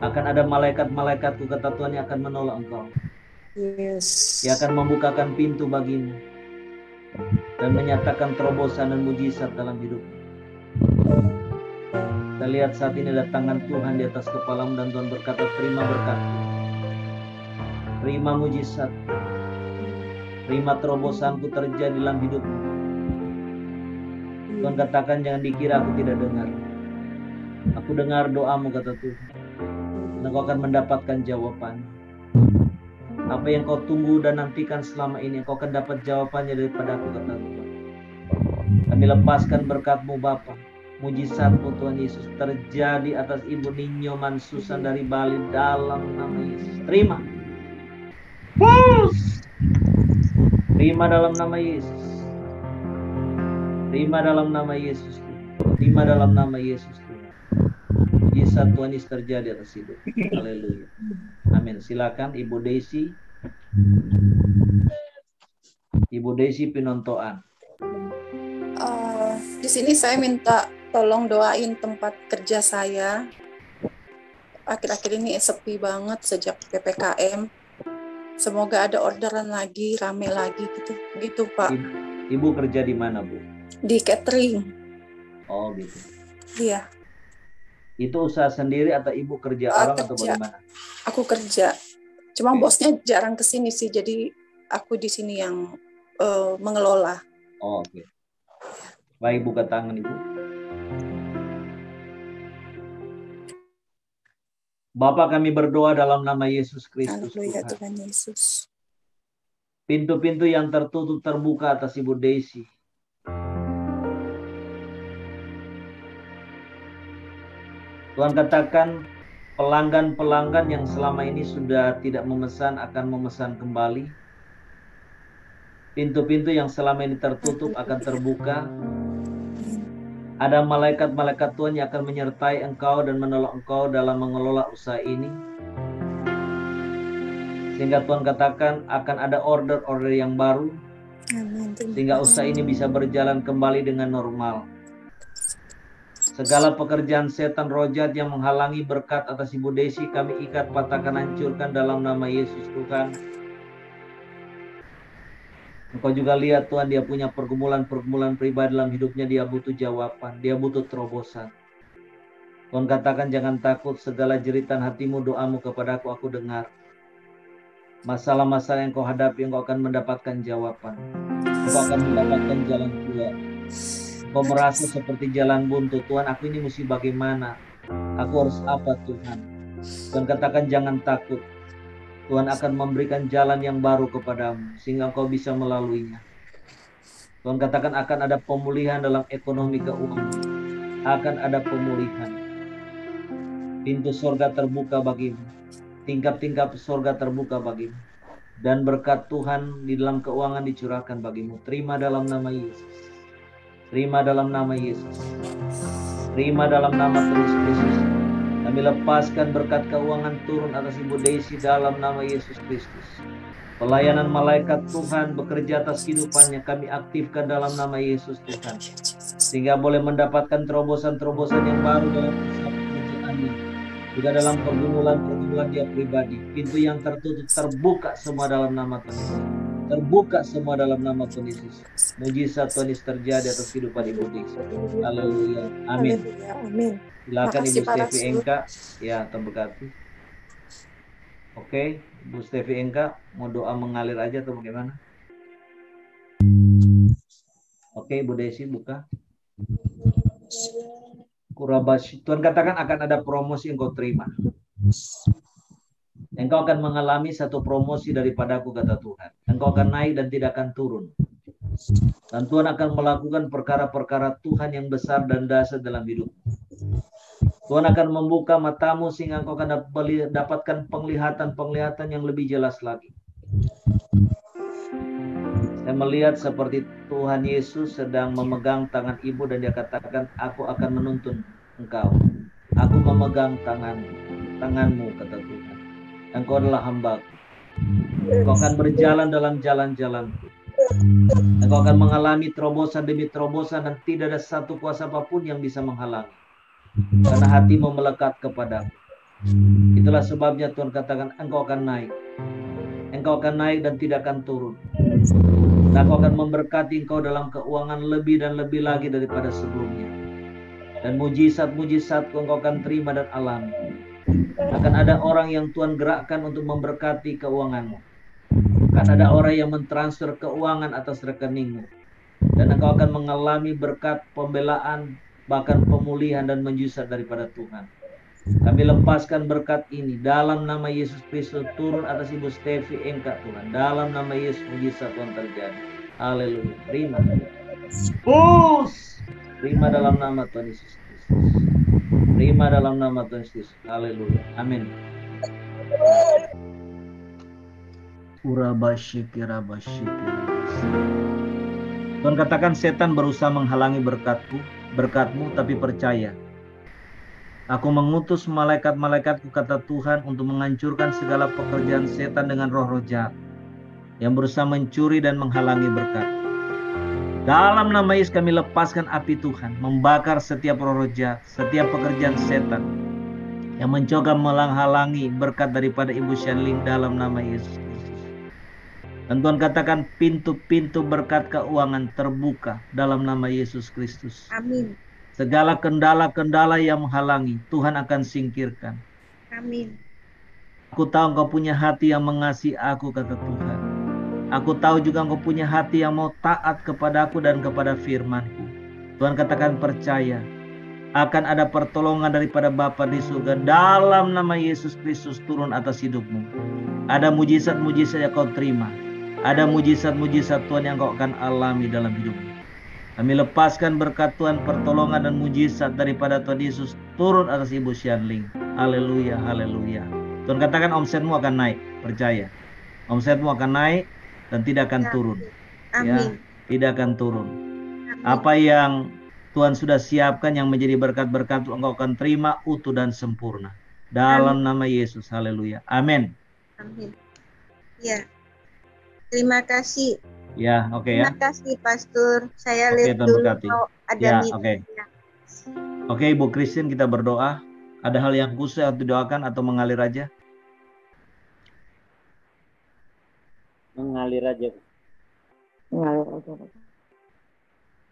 Akan ada malaikat-malaikatku, kata Tuhan, yang akan menolong engkau. Yes. Yang akan membukakan pintu bagimu dan menyatakan terobosan dan mujizat dalam hidupmu. Kita lihat saat ini ada tangan Tuhan di atas kepalamu dan Tuhan berkata, terima berkat. Terima mujizat. Terima terobosanku terjadi dalam hidupmu. Tuhan katakan jangan dikira aku tidak dengar. Aku dengar doamu, kata Tuhan. Dan kau akan mendapatkan jawaban. Apa yang kau tunggu dan nantikan selama ini, kau akan dapat jawabannya daripada aku, kata Tuhan. Kami lepaskan berkat-Mu Bapa. Mujizat-Mu Tuhan Yesus terjadi atas Ibu Ninyo Mansusan dari Bali dalam nama Yesus. Terima. Terima dalam nama Yesus. Terima dalam nama Yesus. Terima dalam nama Yesus. Mujizat Tuhan Yesus terjadi atas hidup. Haleluya. Amin. Silakan Ibu Desi. Ibu Desi Pinontoan. Di sini saya minta tolong doain tempat kerja saya. Akhir-akhir ini sepi banget sejak PPKM. Semoga ada orderan lagi, rame lagi gitu Pak. Ibu kerja di mana, Bu? Di catering. Oh gitu. Iya. Itu usaha sendiri atau Ibu kerja orang atau bagaimana? Aku kerja. Cuma bosnya jarang kesini sih, jadi aku di sini yang mengelola. Oh, oke. Baik, buka tangan Ibu. Bapak, kami berdoa dalam nama Yesus Kristus. Haleluya Tuhan Yesus. Pintu-pintu yang tertutup terbuka atas Ibu Desi. Tuhan katakan pelanggan-pelanggan yang selama ini sudah tidak memesan akan memesan kembali. Pintu-pintu yang selama ini tertutup akan terbuka. Ada malaikat-malaikat Tuhan yang akan menyertai engkau dan menolong engkau dalam mengelola usaha ini. Sehingga Tuhan katakan akan ada order-order yang baru. Sehingga usaha ini bisa berjalan kembali dengan normal. Segala pekerjaan setan roh jahat yang menghalangi berkat atas Ibu Desi, kami ikat, patahkan, hancurkan dalam nama Yesus Tuhan. Engkau juga lihat Tuhan, dia punya pergumulan-pergumulan pribadi dalam hidupnya, dia butuh jawaban, dia butuh terobosan. Tuhan katakan jangan takut, segala jeritan hatimu, doamu kepada aku dengar. Masalah-masalah yang kau hadapi, engkau akan mendapatkan jawaban. Engkau akan mendapatkan jalan keluar. Kau merasa seperti jalan buntu, Tuhan aku ini mesti bagaimana? Aku harus apa Tuhan? Tuhan katakan jangan takut. Tuhan akan memberikan jalan yang baru kepadamu sehingga engkau bisa melaluinya. Tuhan katakan akan ada pemulihan dalam ekonomi keuangan. Akan ada pemulihan. Pintu surga terbuka bagimu. Tingkap-tingkap surga terbuka bagimu. Dan berkat Tuhan di dalam keuangan dicurahkan bagimu. Terima dalam nama Yesus. Terima dalam nama Yesus. Terima dalam nama Kristus. Kami lepaskan berkat keuangan turun atas Ibu Desi dalam nama Yesus Kristus. Pelayanan malaikat Tuhan bekerja atas kehidupannya. Kami aktifkan dalam nama Yesus Tuhan. Sehingga boleh mendapatkan terobosan-terobosan yang baru dalam usaha pekerjaannya. Juga dalam pergumulan-pergumulan dia pribadi. Pintu yang tertutup terbuka semua dalam nama Tuhan. Terbuka semua dalam nama Tuhan Yesus. Mujizat Tuhan Yesus terjadi atas kehidupan Ibu Desi. Haleluya. Amin. Amin. Silakan Ibu Stevi Engka, ya terberkati. Oke, Ibu Stevi Engka, mau doa mengalir aja atau bagaimana? Oke, Ibu Desi buka. Kurabashi, Tuhan katakan akan ada promosi yang kau terima. Engkau akan mengalami satu promosi daripadaku, kata Tuhan. Engkau akan naik dan tidak akan turun. Dan Tuhan akan melakukan perkara-perkara Tuhan yang besar dan dahsyat dalam hidupmu. Tuhan akan membuka matamu sehingga engkau akan dapatkan penglihatan-penglihatan yang lebih jelas lagi. Saya melihat seperti Tuhan Yesus sedang memegang tangan ibu dan dia katakan, aku akan menuntun engkau. Aku memegang tanganmu, kata Tuhan. Engkau adalah hambaku. Engkau akan berjalan dalam jalan-jalanku. Engkau akan mengalami terobosan demi terobosan dan tidak ada satu kuasa apapun yang bisa menghalangi. Karena hatimu melekat kepadaku. Itulah sebabnya Tuhan katakan engkau akan naik. Engkau akan naik dan tidak akan turun. Dan aku akan memberkati engkau dalam keuangan lebih dan lebih lagi daripada sebelumnya. Dan mujizat-mujizatku engkau akan terima dan alami. Akan ada orang yang Tuhan gerakkan untuk memberkati keuanganmu. Akan ada orang yang mentransfer keuangan atas rekeningmu. Dan engkau akan mengalami berkat pembelaan, bahkan pemulihan dan mujizat daripada Tuhan. Kami lepaskan berkat ini dalam nama Yesus Kristus, turun atas Ibu Stevi Engka Tuhan. Dalam nama Yesus mujizat Tuhan terjadi. Haleluya. Terima. Terima dalam nama Tuhan Yesus Kristus. Terima dalam nama Tuhan Yesus. Haleluya. Amin. Tuhan katakan, setan berusaha menghalangi berkatmu, tapi percaya. Aku mengutus malaikat-malaikatku, kata Tuhan, untuk menghancurkan segala pekerjaan setan dengan roh-roh jahat yang berusaha mencuri dan menghalangi berkat. Dalam nama Yesus kami lepaskan api Tuhan, membakar setiap roh-roh jahat, setiap pekerjaan setan yang mencoba menghalangi berkat daripada Ibu Shanling dalam nama Yesus Kristus. Dan Tuhan katakan, pintu-pintu berkat keuangan terbuka dalam nama Yesus Kristus. Amin. Segala kendala-kendala yang menghalangi, Tuhan akan singkirkan. Amin. Aku tahu engkau punya hati yang mengasihi aku, kata Tuhan. Aku tahu juga engkau punya hati yang mau taat kepada aku dan kepada firman-Ku. Tuhan katakan, percaya. Akan ada pertolongan daripada Bapa di surga dalam nama Yesus Kristus turun atas hidupmu. Ada mujizat-mujizat yang kau terima. Ada mujizat-mujizat Tuhan yang kau akan alami dalam hidupmu. Kami lepaskan berkat Tuhan, pertolongan dan mujizat daripada Tuhan Yesus turun atas Ibu Shanling. Haleluya, haleluya. Tuhan katakan, omsetmu akan naik, percaya. Omsetmu akan naik dan tidak akan turun. Amin. Ya, tidak akan turun. Apa yang Tuhan sudah siapkan yang menjadi berkat-berkat, engkau akan terima utuh dan sempurna. Dalam nama Yesus, haleluya. Amin. Amin. Ya. Terima kasih. Ya, oke ya. Terima kasih, Pastor. Saya lihat Tuhan dulu berkati. ada Ya, meeting. Oke, Ibu Christine, kita berdoa. Ada hal yang khusus yang didoakan atau mengalir aja? Mengalir aja.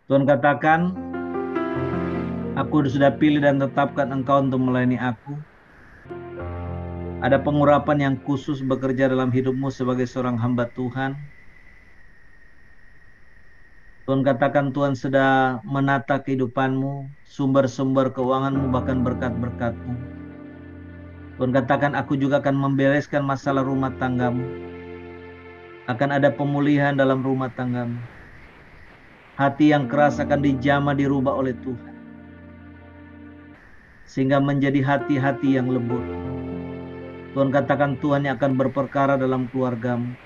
Tuhan katakan, aku sudah pilih dan tetapkan engkau untuk melayani aku. Ada pengurapan yang khusus bekerja dalam hidupmu sebagai seorang hamba Tuhan. Tuhan katakan, Tuhan sedang menata kehidupanmu, sumber-sumber keuanganmu, bahkan berkat-berkatmu. Tuhan katakan, aku juga akan membereskan masalah rumah tanggamu. Akan ada pemulihan dalam rumah tanggamu. Hati yang keras akan dijamah, dirubah oleh Tuhan. Sehingga menjadi hati-hati yang lembut. Tuhan katakan, Tuhan yang akan berperkara dalam keluargamu.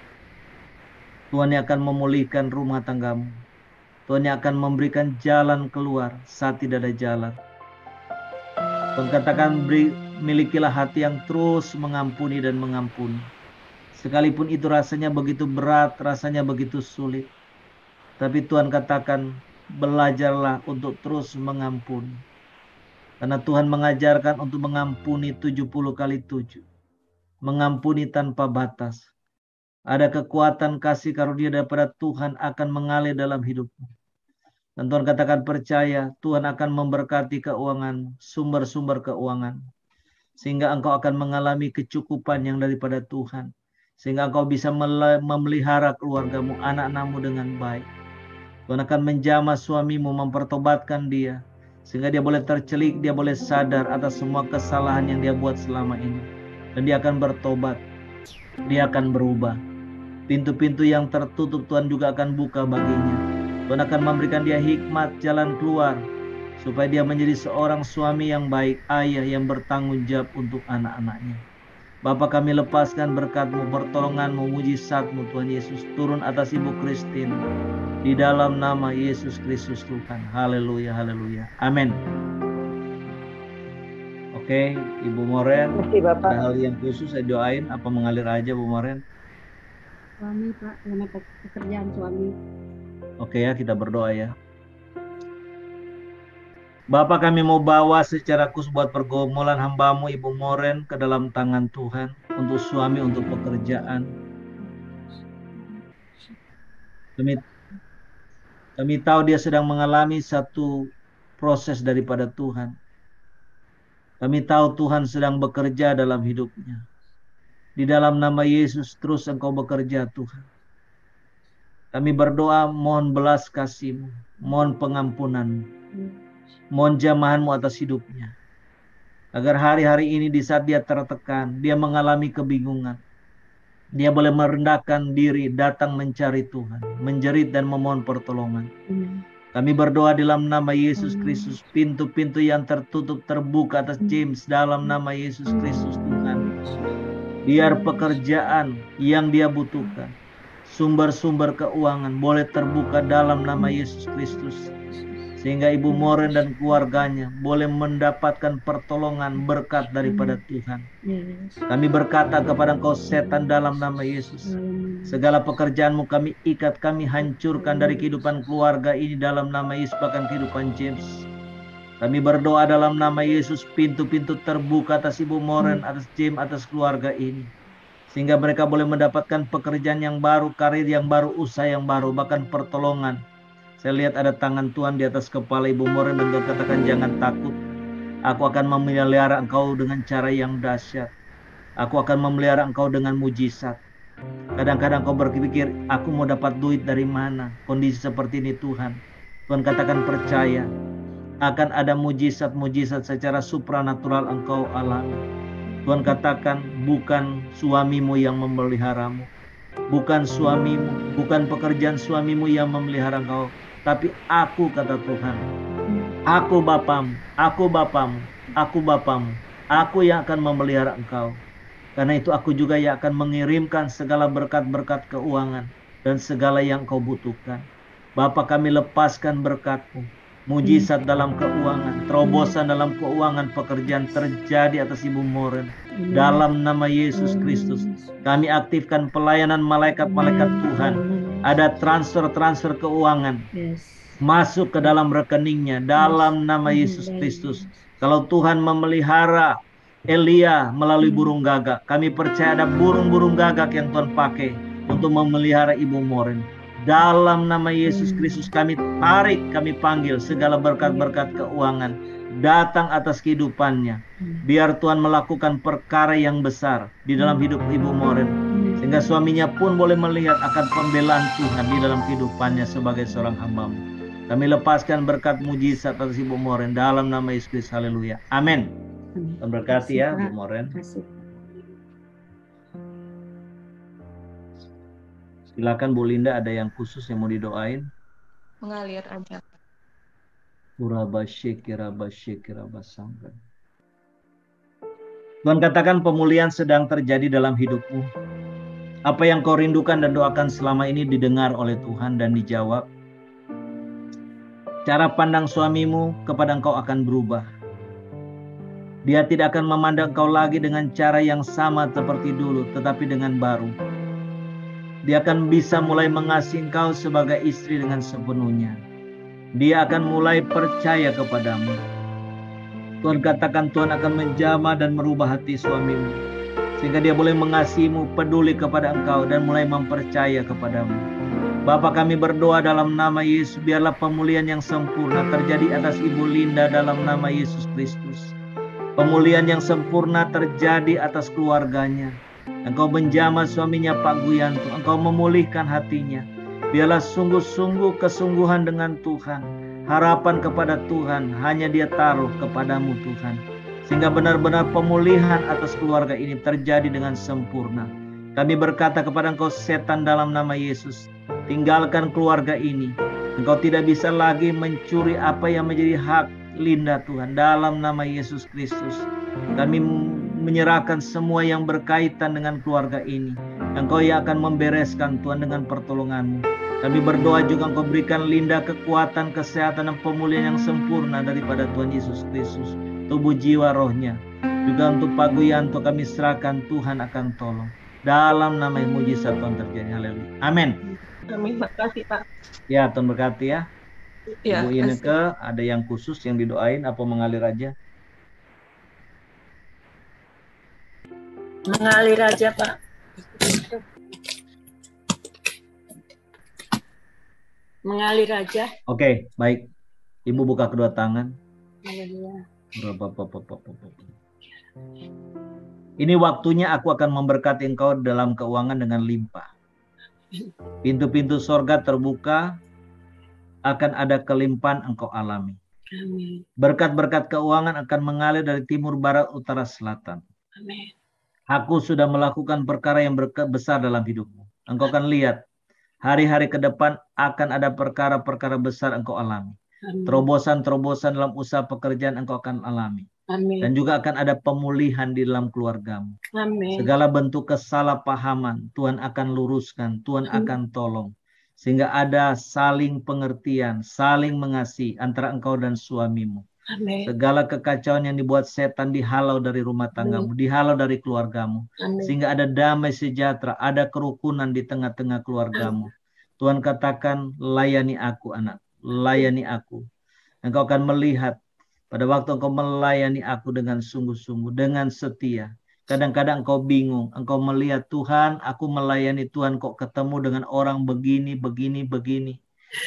Tuhan yang akan memulihkan rumah tanggamu. Tuhan yang akan memberikan jalan keluar saat tidak ada jalan. Tuhan katakan, milikilah hati yang terus mengampuni dan mengampuni. Sekalipun itu rasanya begitu berat, rasanya begitu sulit. Tapi Tuhan katakan, belajarlah untuk terus mengampuni. Karena Tuhan mengajarkan untuk mengampuni 70 kali 7. Mengampuni tanpa batas. Ada kekuatan kasih karunia daripada Tuhan akan mengalir dalam hidupmu. Dan Tuhan katakan, percaya, Tuhan akan memberkati keuangan, sumber-sumber keuangan. Sehingga engkau akan mengalami kecukupan yang daripada Tuhan. Sehingga engkau bisa memelihara keluargamu, anak-anakmu dengan baik. Tuhan akan menjamah suamimu, mempertobatkan dia. Sehingga dia boleh tercelik, dia boleh sadar atas semua kesalahan yang dia buat selama ini. Dan dia akan bertobat. Dia akan berubah. Pintu-pintu yang tertutup Tuhan juga akan buka baginya. Tuhan akan memberikan dia hikmat jalan keluar. Supaya dia menjadi seorang suami yang baik, ayah yang bertanggung jawab untuk anak-anaknya. Bapa, kami lepaskan berkat-Mu, pertolongan-Mu, mujizat-Mu, Tuhan Yesus, turun atas Ibu Christine. Di dalam nama Yesus Kristus Tuhan. Haleluya, haleluya. Amin. Oke, Ibu Moren. Ada hal yang khusus saya doain, apa mengalir aja Bu Moren? Suami, Pak, karena pekerjaan suami. Oke ya, kita berdoa ya. Bapak, kami mau bawa secara khusus buat pergumulan hamba-Mu Ibu Moren ke dalam tangan Tuhan. Untuk suami, untuk pekerjaan. Kami tahu dia sedang mengalami satu proses daripada Tuhan. Kami tahu Tuhan sedang bekerja dalam hidupnya. Di dalam nama Yesus terus Engkau bekerja Tuhan. Kami berdoa mohon belas kasih-Mu, mohon pengampunan-Mu, mohon jamahan-Mu atas hidupnya. Agar hari-hari ini di saat dia tertekan, dia mengalami kebingungan, dia boleh merendahkan diri, datang mencari Tuhan, menjerit dan memohon pertolongan. Kami berdoa dalam nama Yesus Kristus, pintu-pintu yang tertutup terbuka atas James dalam nama Yesus Kristus Tuhan. Biar pekerjaan yang dia butuhkan, sumber-sumber keuangan boleh terbuka dalam nama Yesus Kristus. Sehingga Ibu Moren dan keluarganya boleh mendapatkan pertolongan berkat daripada Tuhan. Kami berkata kepada Engkau setan dalam nama Yesus. Segala pekerjaanmu kami ikat, kami hancurkan dari kehidupan keluarga ini dalam nama Yesus, bahkan kehidupan James. Kami berdoa dalam nama Yesus, pintu-pintu terbuka atas Ibu Moren, atas James, atas keluarga ini. Sehingga mereka boleh mendapatkan pekerjaan yang baru, karir yang baru, usaha yang baru, bahkan pertolongan. Saya lihat ada tangan Tuhan di atas kepala Ibu Moren dan Tuhan katakan jangan takut. Aku akan memelihara engkau dengan cara yang dahsyat. Aku akan memelihara engkau dengan mujizat. Kadang-kadang kau berpikir, aku mau dapat duit dari mana? Kondisi seperti ini Tuhan. Tuhan katakan percaya. Akan ada mujizat-mujizat secara supranatural engkau alami. Tuhan katakan bukan suamimu yang memeliharamu. Bukan suamimu, bukan pekerjaan suamimu yang memelihara engkau. Tapi aku, kata Tuhan, aku Bapamu, aku Bapamu, aku Bapamu, aku yang akan memelihara engkau. Karena itu aku juga yang akan mengirimkan segala berkat-berkat keuangan dan segala yang kau butuhkan. Bapa, kami lepaskan berkat-Mu, mujizat dalam keuangan, terobosan dalam keuangan, pekerjaan terjadi atas Ibu Moren. Dalam nama Yesus Kristus, kami aktifkan pelayanan malaikat-malaikat Tuhan. Ada transfer keuangan masuk ke dalam rekeningnya dalam nama Yesus Kristus. Kalau Tuhan memelihara Elia melalui burung gagak, kami percaya ada burung-burung gagak yang Tuhan pakai untuk memelihara Ibu Moren. Dalam nama Yesus Kristus kami tarik, kami panggil segala berkat-berkat keuangan datang atas kehidupannya. Biar Tuhan melakukan perkara yang besar di dalam hidup Ibu Moren. Sehingga suaminya pun boleh melihat akan pembelaan Tuhan di dalam kehidupannya sebagai seorang hamba-Mu. Kami lepaskan berkat mujizat atas Ibu Moren dalam nama Yesus Kristus. Haleluya. Amin. Tuhan berkati ya Bu Moren. Silakan Bu Linda, ada yang khusus yang mau didoain? Mengalir aja. Tuhan katakan pemulihan sedang terjadi dalam hidupmu. Apa yang kau rindukan dan doakan selama ini didengar oleh Tuhan dan dijawab. Cara pandang suamimu kepada engkau akan berubah. Dia tidak akan memandang kau lagi dengan cara yang sama seperti dulu, tetapi dengan baru. Dia akan bisa mulai mengasihi engkau sebagai istri dengan sepenuhnya. Dia akan mulai percaya kepadamu. Tuhan katakan Tuhan akan menjamah dan merubah hati suamimu. Sehingga dia boleh mengasihimu, peduli kepada engkau dan mulai mempercaya kepadamu. Bapa, kami berdoa dalam nama Yesus, biarlah pemulihan yang sempurna terjadi atas Ibu Linda dalam nama Yesus Kristus. Pemulihan yang sempurna terjadi atas keluarganya. Engkau menjamah suaminya Pak Guyanto, engkau memulihkan hatinya. Biarlah sungguh-sungguh kesungguhan dengan Tuhan, harapan kepada Tuhan hanya dia taruh kepadamu Tuhan. Sehingga benar-benar pemulihan atas keluarga ini terjadi dengan sempurna. Kami berkata kepada engkau setan dalam nama Yesus, tinggalkan keluarga ini. Engkau tidak bisa lagi mencuri apa yang menjadi hak Linda Tuhan. Dalam nama Yesus Kristus, kami menyerahkan semua yang berkaitan dengan keluarga ini. Engkau yang akan membereskan Tuhan dengan pertolongan-Mu. Kami berdoa juga engkau berikan Linda kekuatan, kesehatan, dan pemulihan yang sempurna daripada Tuhan Yesus Kristus. Tubuh, jiwa, rohnya. Juga untuk Pak Guyanto kami serahkan, Tuhan akan tolong. Dalam nama yang mujizat Tuhan terjadi. Haleluya. Amin. Amin. Makasih Pak. Ya, Tuhan berkati ya. Ya, Ibu Ineke, ada yang khusus yang didoain apa mengalir aja? Mengalir aja Pak. Mengalir aja. Oke, baik. Ibu buka kedua tangan. Haleluya. Ini waktunya aku akan memberkati engkau dalam keuangan dengan limpah. Pintu-pintu sorga terbuka, akan ada kelimpahan engkau alami. Berkat-berkat keuangan akan mengalir dari timur, barat, utara, selatan. Aku sudah melakukan perkara yang besar dalam hidupmu. Engkau akan lihat, hari-hari ke depan akan ada perkara-perkara besar engkau alami. Terobosan-terobosan dalam usaha pekerjaan engkau akan alami. Dan juga akan ada pemulihan di dalam keluargamu. Segala bentuk kesalahpahaman Tuhan akan luruskan, Tuhan akan tolong. Sehingga ada saling pengertian, saling mengasihi antara engkau dan suamimu. Segala kekacauan yang dibuat setan dihalau dari rumah tanggamu, dihalau dari keluargamu. Sehingga ada damai sejahtera, ada kerukunan di tengah-tengah keluargamu. Tuhan katakan, layani aku anak, layani aku. Engkau akan melihat pada waktu engkau melayani aku dengan sungguh-sungguh, dengan setia. Kadang-kadang engkau bingung, engkau melihat Tuhan, aku melayani Tuhan kok ketemu dengan orang begini,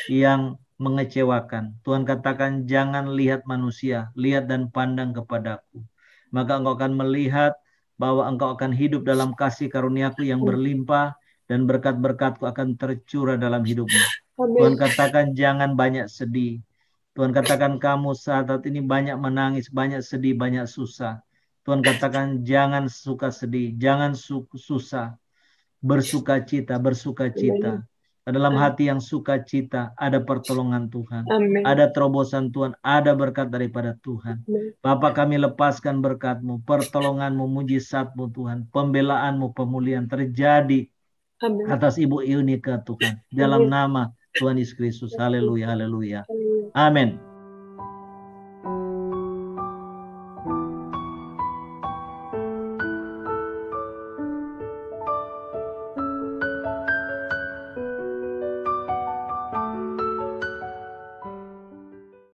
yang mengecewakan. Tuhan katakan jangan lihat manusia, lihat dan pandang kepadaku. Maka engkau akan melihat bahwa engkau akan hidup dalam kasih karuniaku yang berlimpah dan berkat-berkatku akan tercurah dalam hidupmu. Tuhan katakan jangan banyak sedih. Tuhan katakan kamu saat ini banyak menangis, banyak sedih, banyak susah. Tuhan katakan jangan suka sedih, jangan susah. Bersukacita, bersukacita. Dalam hati yang sukacita ada pertolongan Tuhan. Ada terobosan Tuhan, ada berkat daripada Tuhan. Bapa kami lepaskan berkat-Mu, pertolongan-Mu, mujizat-Mu Tuhan. Pembelaan-Mu, pemulihan terjadi atas Ibu Yunika Tuhan. Dalam nama Tuhan Yesus Kristus. Haleluya, haleluya. Amin.